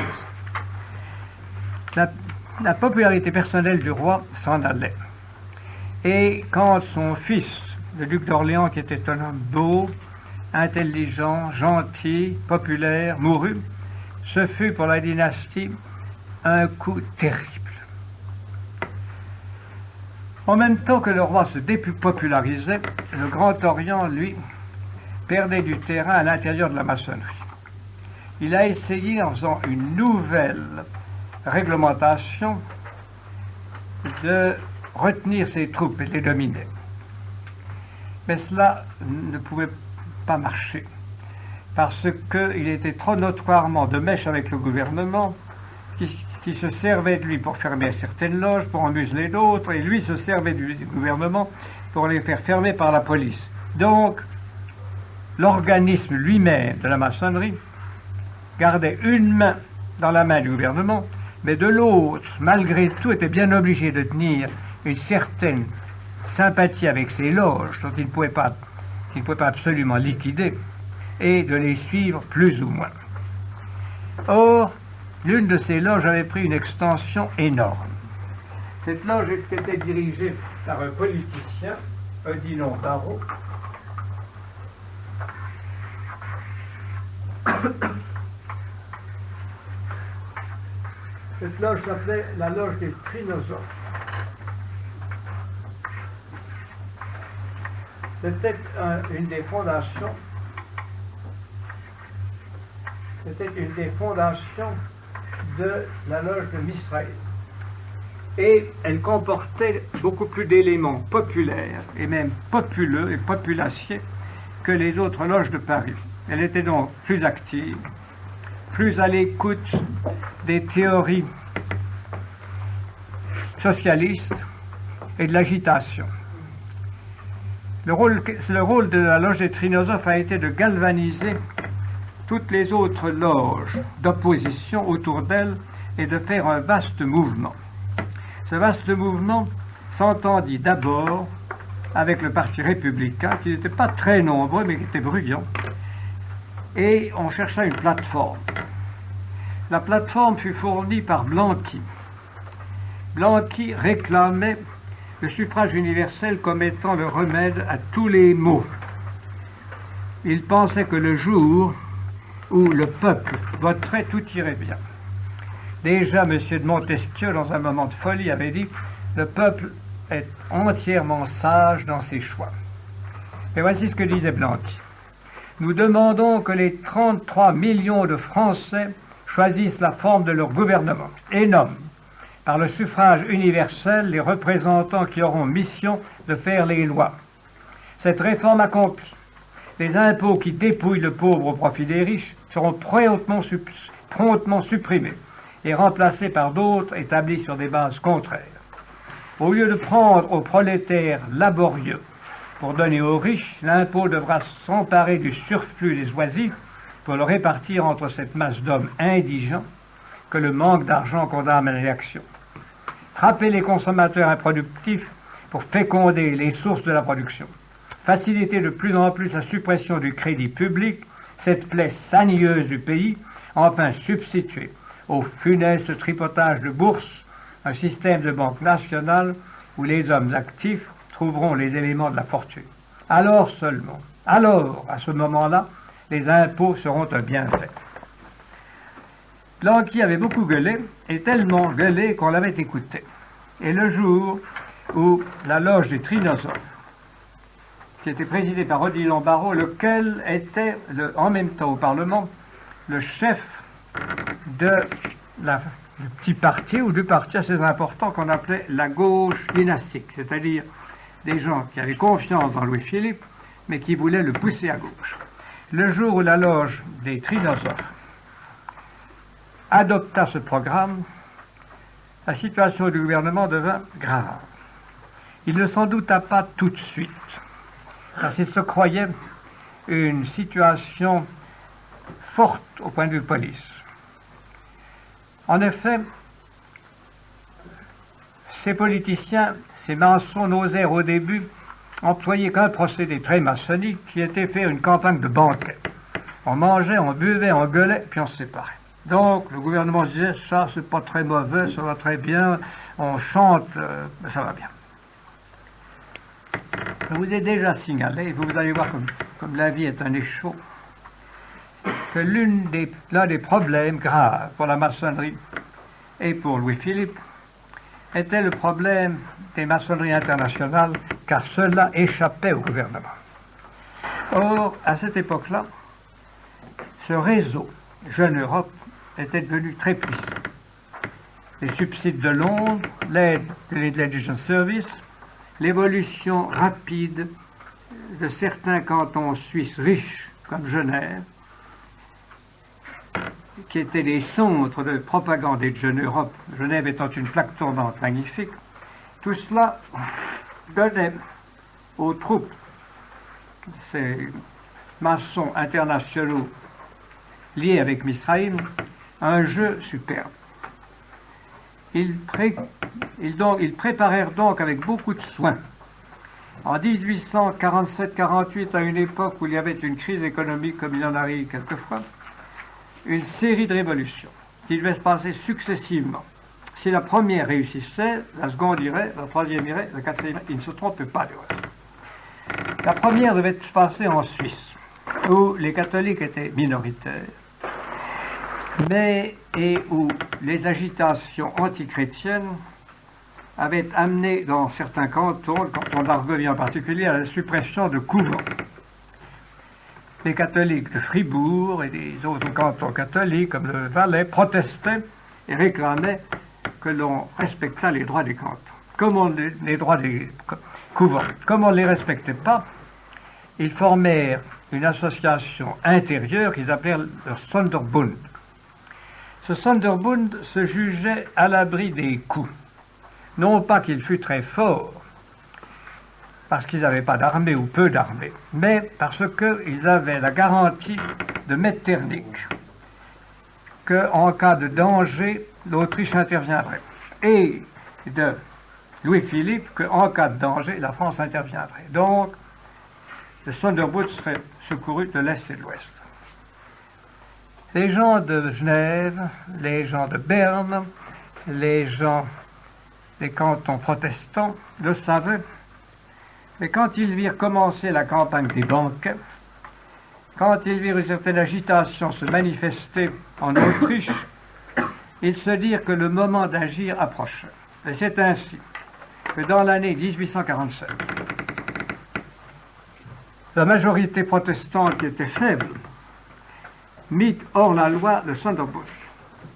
La popularité personnelle du roi s'en allait. Et quand son fils, le duc d'Orléans, qui était un homme beau, intelligent, gentil, populaire, mourut, ce fut pour la dynastie un coup terrible. En même temps que le roi se dépopularisait, le Grand Orient, lui, perdait du terrain à l'intérieur de la maçonnerie. Il a essayé, en faisant une nouvelle réglementation, de retenir ses troupes et de les dominer. Mais cela ne pouvait pas marcher, parce qu'il était trop notoirement de mèche avec le gouvernement, qui se servait de lui pour fermer certaines loges, pour en museler d'autres, et lui se servait du gouvernement pour les faire fermer par la police. Donc, l'organisme lui-même de la maçonnerie gardait une main dans la main du gouvernement, mais de l'autre, malgré tout, était bien obligé de tenir une certaine sympathie avec ces loges, dont il ne pouvait pas absolument liquider, et de les suivre plus ou moins. Or, l'une de ces loges avait pris une extension énorme. Cette loge était dirigée par un politicien, Odilon Barrot, Cette loge s'appelait la loge des Trinosophes. C'était une des fondations. C'était une des fondations de la loge de Misraël. Et elle comportait beaucoup plus d'éléments populaires et même populeux et populaciers que les autres loges de Paris. Elle était donc plus active, plus à l'écoute des théories socialistes et de l'agitation. Le rôle de la loge des Trinosophes a été de galvaniser toutes les autres loges d'opposition autour d'elle et de faire un vaste mouvement. Ce vaste mouvement s'entendit d'abord avec le Parti républicain, qui n'était pas très nombreux, mais qui était bruyant, et on chercha une plateforme. La plateforme fut fournie par Blanqui. Blanqui réclamait le suffrage universel comme étant le remède à tous les maux. Il pensait que le jour où le peuple voterait, tout irait bien. Déjà, M. de Montesquieu, dans un moment de folie, avait dit « Le peuple est entièrement sage dans ses choix ». Et voici ce que disait Blanqui. « Nous demandons que les 33 millions de Français choisissent la forme de leur gouvernement et nomment, par le suffrage universel, les représentants qui auront mission de faire les lois. Cette réforme accomplie, les impôts qui dépouillent le pauvre au profit des riches seront promptement supprimés et remplacés par d'autres établis sur des bases contraires. Au lieu de prendre aux prolétaires laborieux pour donner aux riches, l'impôt devra s'emparer du surplus des oisifs pour le répartir entre cette masse d'hommes indigents que le manque d'argent condamne à l'inaction. Frapper les consommateurs improductifs pour féconder les sources de la production. Faciliter de plus en plus la suppression du crédit public, cette plaie saigneuse du pays, enfin substituer au funeste tripotage de bourse un système de banque nationale où les hommes actifs trouveront les éléments de la fortune. Alors seulement, alors, à ce moment-là, les impôts seront un bienfait. Blanqui avait beaucoup gueulé, et tellement gueulé qu'on l'avait écouté. Et le jour où la loge des Trinosophes, qui était présidée par Odilon Barrot, lequel était, en même temps au Parlement, le chef du petit parti, ou du parti assez important qu'on appelait la gauche dynastique, c'est-à-dire des gens qui avaient confiance dans Louis-Philippe, mais qui voulaient le pousser à gauche. Le jour où la loge des Trinosophes adopta ce programme, la situation du gouvernement devint grave. Il ne s'en douta pas tout de suite, parce qu'il se croyait une situation forte au point de vue police. En effet, ces politiciens, ces maçons n'osèrent au début employer qu'un procédé très maçonnique qui était faire une campagne de banquet. On mangeait, on buvait, on gueulait, puis on se séparait. Donc le gouvernement disait, ça c'est pas très mauvais, ça va très bien, on chante, ça va bien. Je vous ai déjà signalé, vous allez voir comme la vie est un écheveau, que l'un des problèmes graves pour la maçonnerie et pour Louis-Philippe était le problème des maçonneries internationales, car cela échappait au gouvernement. Or, à cette époque-là, ce réseau Jeune Europe était devenu très puissant. Les subsides de Londres, l'aide de l'Intelligence Service, l'évolution rapide de certains cantons suisses riches comme Genève, qui étaient les centres de propagande et de Jeune Europe, Genève étant une plaque tournante magnifique, tout cela donnait aux troupes, ces maçons internationaux liés avec Misraïm, un jeu superbe. Ils préparèrent donc avec beaucoup de soin, en 1847-48, à une époque où il y avait une crise économique comme il en arrive quelquefois, une série de révolutions qui devaient se passer successivement. Si la première réussissait, la seconde irait, la troisième irait, la quatrième irait, il ne se trompait pas du reste. La première devait se passer en Suisse, où les catholiques étaient minoritaires, et où les agitations antichrétiennes avaient amené dans certains cantons, le canton d'Argovie en particulier, à la suppression de couvents. Les catholiques de Fribourg et des autres cantons catholiques, comme le Valais, protestaient et réclamaient que l'on respectât les droits des cantons, les droits des couvents. Comme on ne les respectait pas, ils formèrent une association intérieure qu'ils appelèrent le Sonderbund. Ce Sonderbund se jugeait à l'abri des coups. Non pas qu'il fût très fort, parce qu'ils n'avaient pas d'armée ou peu d'armée, mais parce qu'ils avaient la garantie de Metternich qu'en cas de danger, l'Autriche interviendrait, et de Louis-Philippe qu'en cas de danger, la France interviendrait. Donc, le Sonderbund serait secouru de l'Est et de l'Ouest. Les gens de Genève, les gens de Berne, les gens des cantons protestants le savaient, mais quand ils virent commencer la campagne des banquets, quand ils virent une certaine agitation se manifester en Autriche, ils se dirent que le moment d'agir approchait. Et c'est ainsi que dans l'année 1847, la majorité protestante, qui était faible, mit hors la loi le Sonderbund,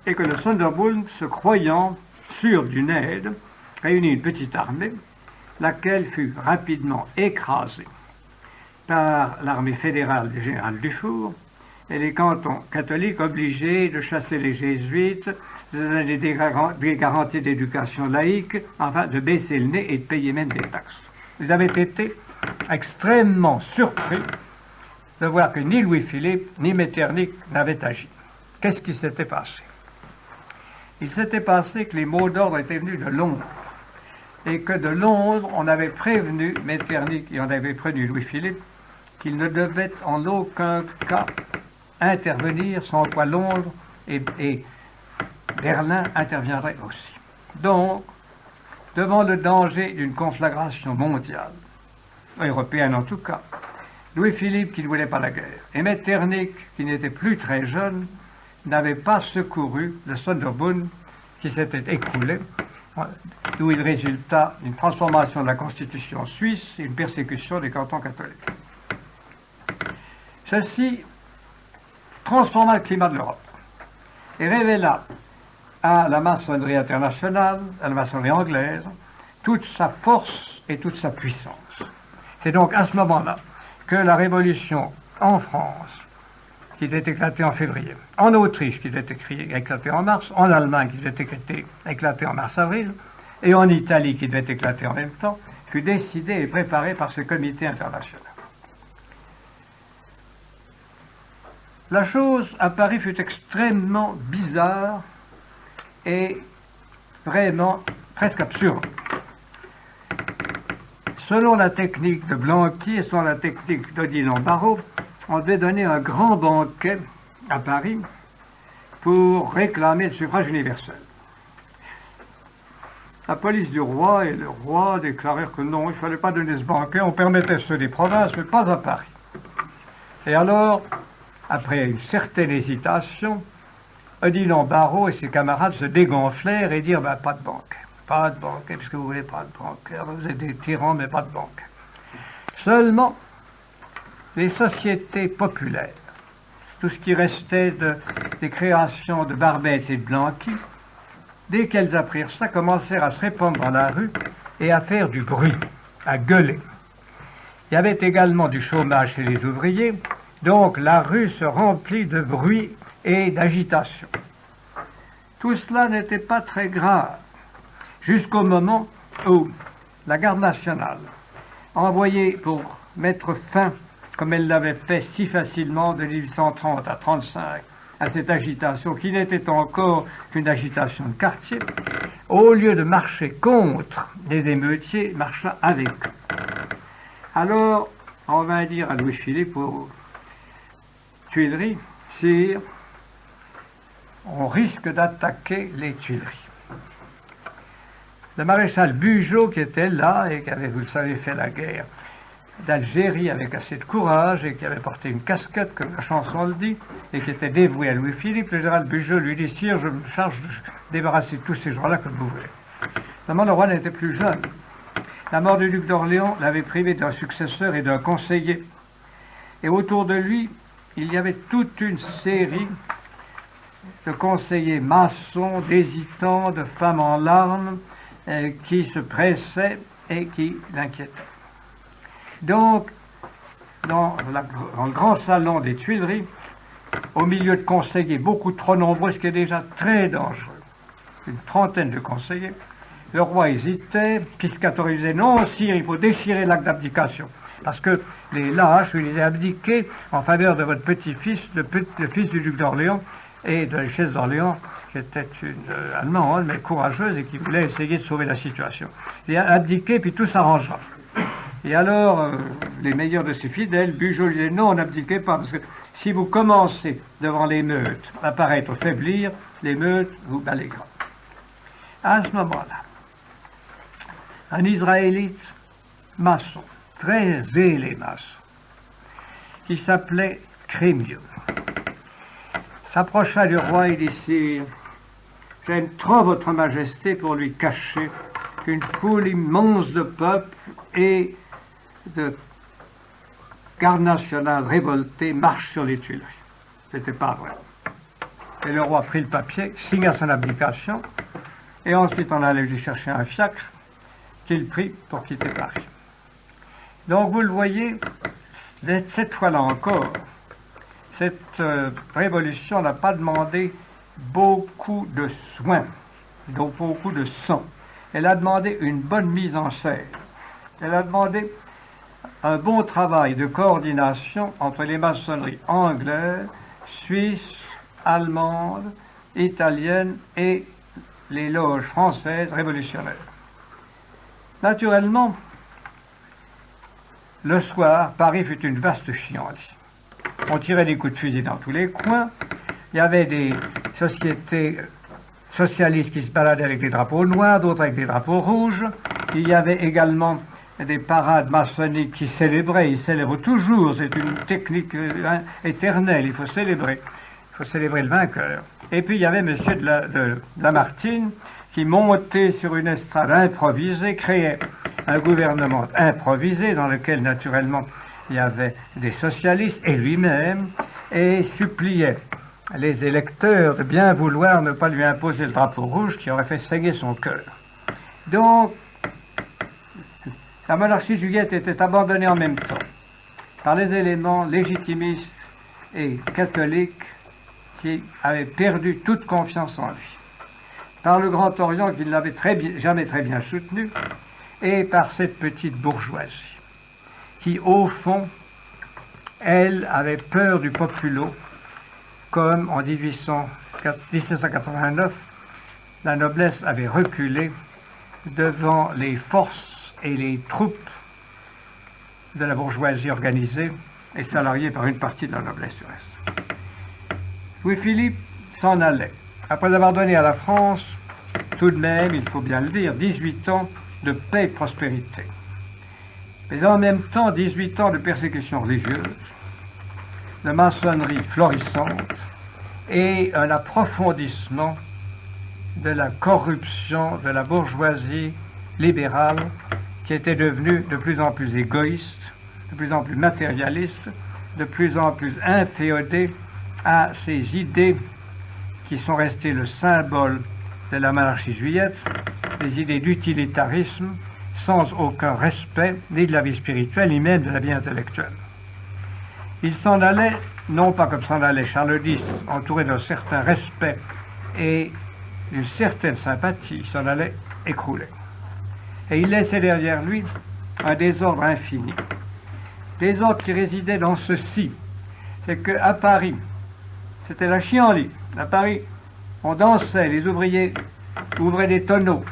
et que le Sonderbund, se croyant sûr d'une aide, réunit une petite armée, laquelle fut rapidement écrasée par l'armée fédérale du général Dufour, et les cantons catholiques obligés de chasser les jésuites, de donner des garanties d'éducation laïque, enfin de baisser le nez et de payer même des taxes. Ils avaient été extrêmement surpris de voir que ni Louis-Philippe ni Metternich n'avaient agi. Qu'est-ce qui s'était passé? Il s'était passé que les mots d'ordre étaient venus de Londres, et que de Londres, on avait prévenu Metternich et on avait prévenu Louis-Philippe qu'il ne devait en aucun cas intervenir, sans quoi Londres et Berlin interviendraient aussi. Donc, devant le danger d'une conflagration mondiale, européenne en tout cas, Louis-Philippe, qui ne voulait pas la guerre, et Metternich, qui n'était plus très jeune, n'avait pas secouru le Sonderbund qui s'était écroulé, d'où il résulta une transformation de la Constitution suisse et une persécution des cantons catholiques. Ceci transforma le climat de l'Europe et révéla à la maçonnerie internationale, à la maçonnerie anglaise, toute sa force et toute sa puissance. C'est donc à ce moment-là que la révolution en France, qui était éclatée en février, en Autriche, qui était éclatée en mars, en Allemagne, qui devait éclater en mars-avril, et en Italie, qui devait éclater en même temps, fut décidée et préparée par ce comité international. La chose à Paris fut extrêmement bizarre et vraiment presque absurde. Selon la technique de Blanqui et selon la technique d'Odilon-Barrot, on devait donner un grand banquet à Paris pour réclamer le suffrage universel. La police du roi et le roi déclarèrent que non, il ne fallait pas donner ce banquet, on permettait ceux des provinces, mais pas à Paris. Et alors, après une certaine hésitation, Odilon-Barrot et ses camarades se dégonflèrent et dirent pas de banquet, puisque vous voulez pas de banquet, vous êtes des tyrans, mais pas de banquet. Seulement, les sociétés populaires, tout ce qui restait des créations de Barbès et de Blanqui, dès qu'elles apprirent ça, commencèrent à se répandre dans la rue et à faire du bruit, à gueuler. Il y avait également du chômage chez les ouvriers, donc la rue se remplit de bruit et d'agitation. Tout cela n'était pas très grave, jusqu'au moment où la garde nationale, envoyée pour mettre fin, comme elle l'avait fait si facilement de 1830 à 1835, à cette agitation qui n'était encore qu'une agitation de quartier, au lieu de marcher contre les émeutiers, marcha avec eux. Alors, on va dire à Louis-Philippe aux Tuileries, sire, on risque d'attaquer les Tuileries. Le maréchal Bugeaud, qui était là et qui avait, vous le savez, fait la guerre d'Algérie avec assez de courage et qui avait porté une casquette, comme la chanson le dit, et qui était dévoué à Louis-Philippe, le général Bugeaud lui dit « Sire, je me charge de débarrasser tous ces gens-là comme vous voulez. » Seulement, le roi n'était plus jeune. La mort du duc d'Orléans l'avait privé d'un successeur et d'un conseiller. Et autour de lui, il y avait toute une série de conseillers maçons, d'hésitants, de femmes en larmes, qui se pressaient et qui l'inquiétaient. Donc, dans le grand salon des Tuileries, au milieu de conseillers beaucoup trop nombreux, ce qui est déjà très dangereux, une trentaine de conseillers, le roi hésitait, Piscator disait non, sire, il faut déchirer l'acte d'abdication, parce que les lâches lui disaient abdiquer en faveur de votre petit-fils, le fils du duc d'Orléans et de la duchesse d'Orléans, qui était une Allemande, mais courageuse et qui voulait essayer de sauver la situation. Il a abdiqué, puis tout s'arrangera. Et alors, les meilleurs de ses fidèles, Bugeaud disait non, n'abdiquez pas, parce que si vous commencez devant l'émeute à paraître faiblir, l'émeute vous balayera. À ce moment-là, un Israélite maçon, très zélé maçon, qui s'appelait Crémieux, s'approcha du roi et dit « Sire, j'aime trop votre majesté pour lui cacher qu'une foule immense de peuple et de garde nationale révoltée marche sur les Tuileries. » C'était pas vrai. Et le roi prit le papier, signa son abdication, et ensuite on allait lui chercher un fiacre qu'il prit pour quitter Paris. Donc vous le voyez, cette fois-là encore, cette révolution n'a pas demandé beaucoup de soins, donc beaucoup de sang. Elle a demandé une bonne mise en scène. Elle a demandé un bon travail de coordination entre les maçonneries anglaises, suisses, allemandes, italiennes et les loges françaises révolutionnaires. Naturellement, le soir, Paris fut une vaste chienlit. On tirait des coups de fusil dans tous les coins. Il y avait des sociétés socialistes qui se baladaient avec des drapeaux noirs, d'autres avec des drapeaux rouges. Il y avait également des parades maçonniques qui célébraient. Ils célèbrent toujours. C'est une technique éternelle. Il faut célébrer. Il faut célébrer le vainqueur. Et puis il y avait M. de Lamartine qui montait sur une estrade improvisée, créait un gouvernement improvisé dans lequel naturellement il y avait des socialistes et lui-même, et suppliait les électeurs de bien vouloir ne pas lui imposer le drapeau rouge qui aurait fait saigner son cœur. Donc, la monarchie juliette était abandonnée en même temps par les éléments légitimistes et catholiques qui avaient perdu toute confiance en lui, par le Grand Orient qui ne l'avait jamais très bien soutenu, et par cette petite bourgeoisie qui, au fond, elle avait peur du populo, comme en 1789, la noblesse avait reculé devant les forces et les troupes de la bourgeoisie organisée et salariée par une partie de la noblesse du reste. Louis-Philippe s'en allait, après avoir donné à la France, tout de même, il faut bien le dire, 18 ans de paix et de prospérité. Mais en même temps, 18 ans de persécution religieuse, de maçonnerie florissante et un approfondissement de la corruption de la bourgeoisie libérale qui était devenue de plus en plus égoïste, de plus en plus matérialiste, de plus en plus inféodée à ces idées qui sont restées le symbole de la monarchie juliette, des idées d'utilitarisme, sans aucun respect ni de la vie spirituelle, ni même de la vie intellectuelle. Il s'en allait, non pas comme s'en allait Charles X, entouré d'un certain respect et d'une certaine sympathie, il s'en allait écrouler. Et il laissait derrière lui un désordre infini. Désordre qui résidait dans ceci, c'est qu'à Paris, c'était la chienlit. À Paris, on dansait, les ouvriers ouvraient des tonneaux,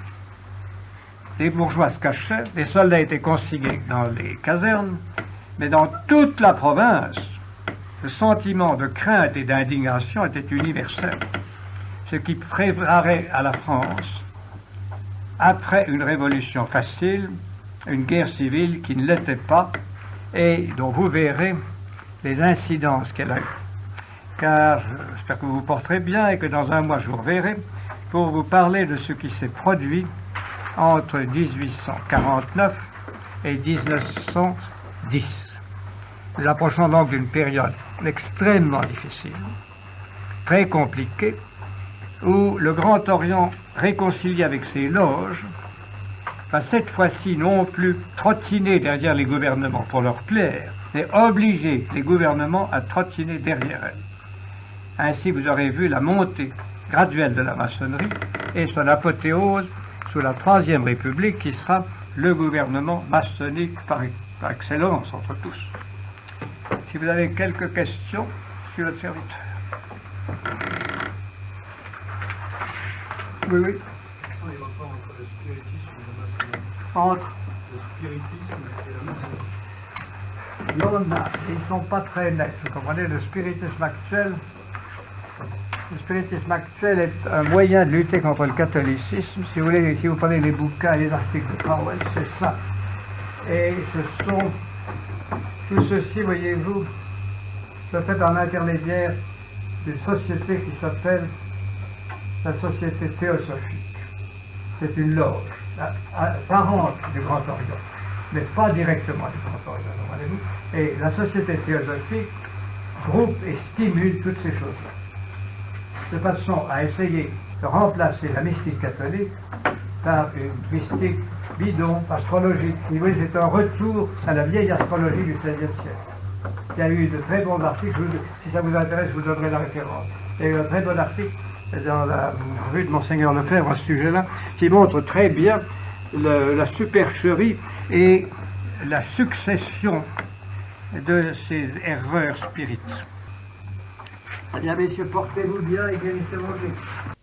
les bourgeois se cachaient, les soldats étaient consignés dans les casernes, mais dans toute la province, le sentiment de crainte et d'indignation était universel, ce qui préparait à la France, après une révolution facile, une guerre civile qui ne l'était pas, et dont vous verrez les incidences qu'elle a eues. Car j'espère que vous vous porterez bien et que dans un mois je vous reverrai pour vous parler de ce qui s'est produit entre 1849 et 1910. Nous approchons donc d'une période extrêmement difficile, très compliquée, où le Grand Orient, réconcilié avec ses loges, va cette fois-ci non plus trottiner derrière les gouvernements pour leur plaire, mais obliger les gouvernements à trottiner derrière elles. Ainsi, vous aurez vu la montée graduelle de la maçonnerie et son apothéose sous la Troisième République, qui sera le gouvernement maçonnique par excellence entre tous. Si vous avez quelques questions, je suis votre serviteur. Oui, oui. Quels sont les rapports entre le spiritisme et la maçonnerie? Entre Le spiritisme et la maçonnerie. il y en a, ils ne sont pas très nets. Vous comprenez, le spiritisme actuel est un moyen de lutter contre le catholicisme. Si vous voulez, si vous prenez les bouquins et les articles de Powell, c'est ça. Et ce sont, tout ceci, voyez-vous, se fait par l'intermédiaire d'une société qui s'appelle la Société Théosophique. C'est une loge, parente du Grand Orient, mais pas directement du Grand Orient, comprenez-vous. Et la Société Théosophique groupe et stimule toutes ces choses-là, de façon à essayer de remplacer la mystique catholique par une mystique bidon, astrologique. Vous voyez, c'est un retour à la vieille astrologie du XVIe siècle. Il y a eu de très bons articles, si ça vous intéresse, je vous donnerai la référence. Il y a eu un très bon article dans la revue de Monseigneur Lefebvre à ce sujet-là, qui montre très bien la supercherie et la succession de ces erreurs spirites. Eh bien, messieurs, portez-vous bien et bénissez manger.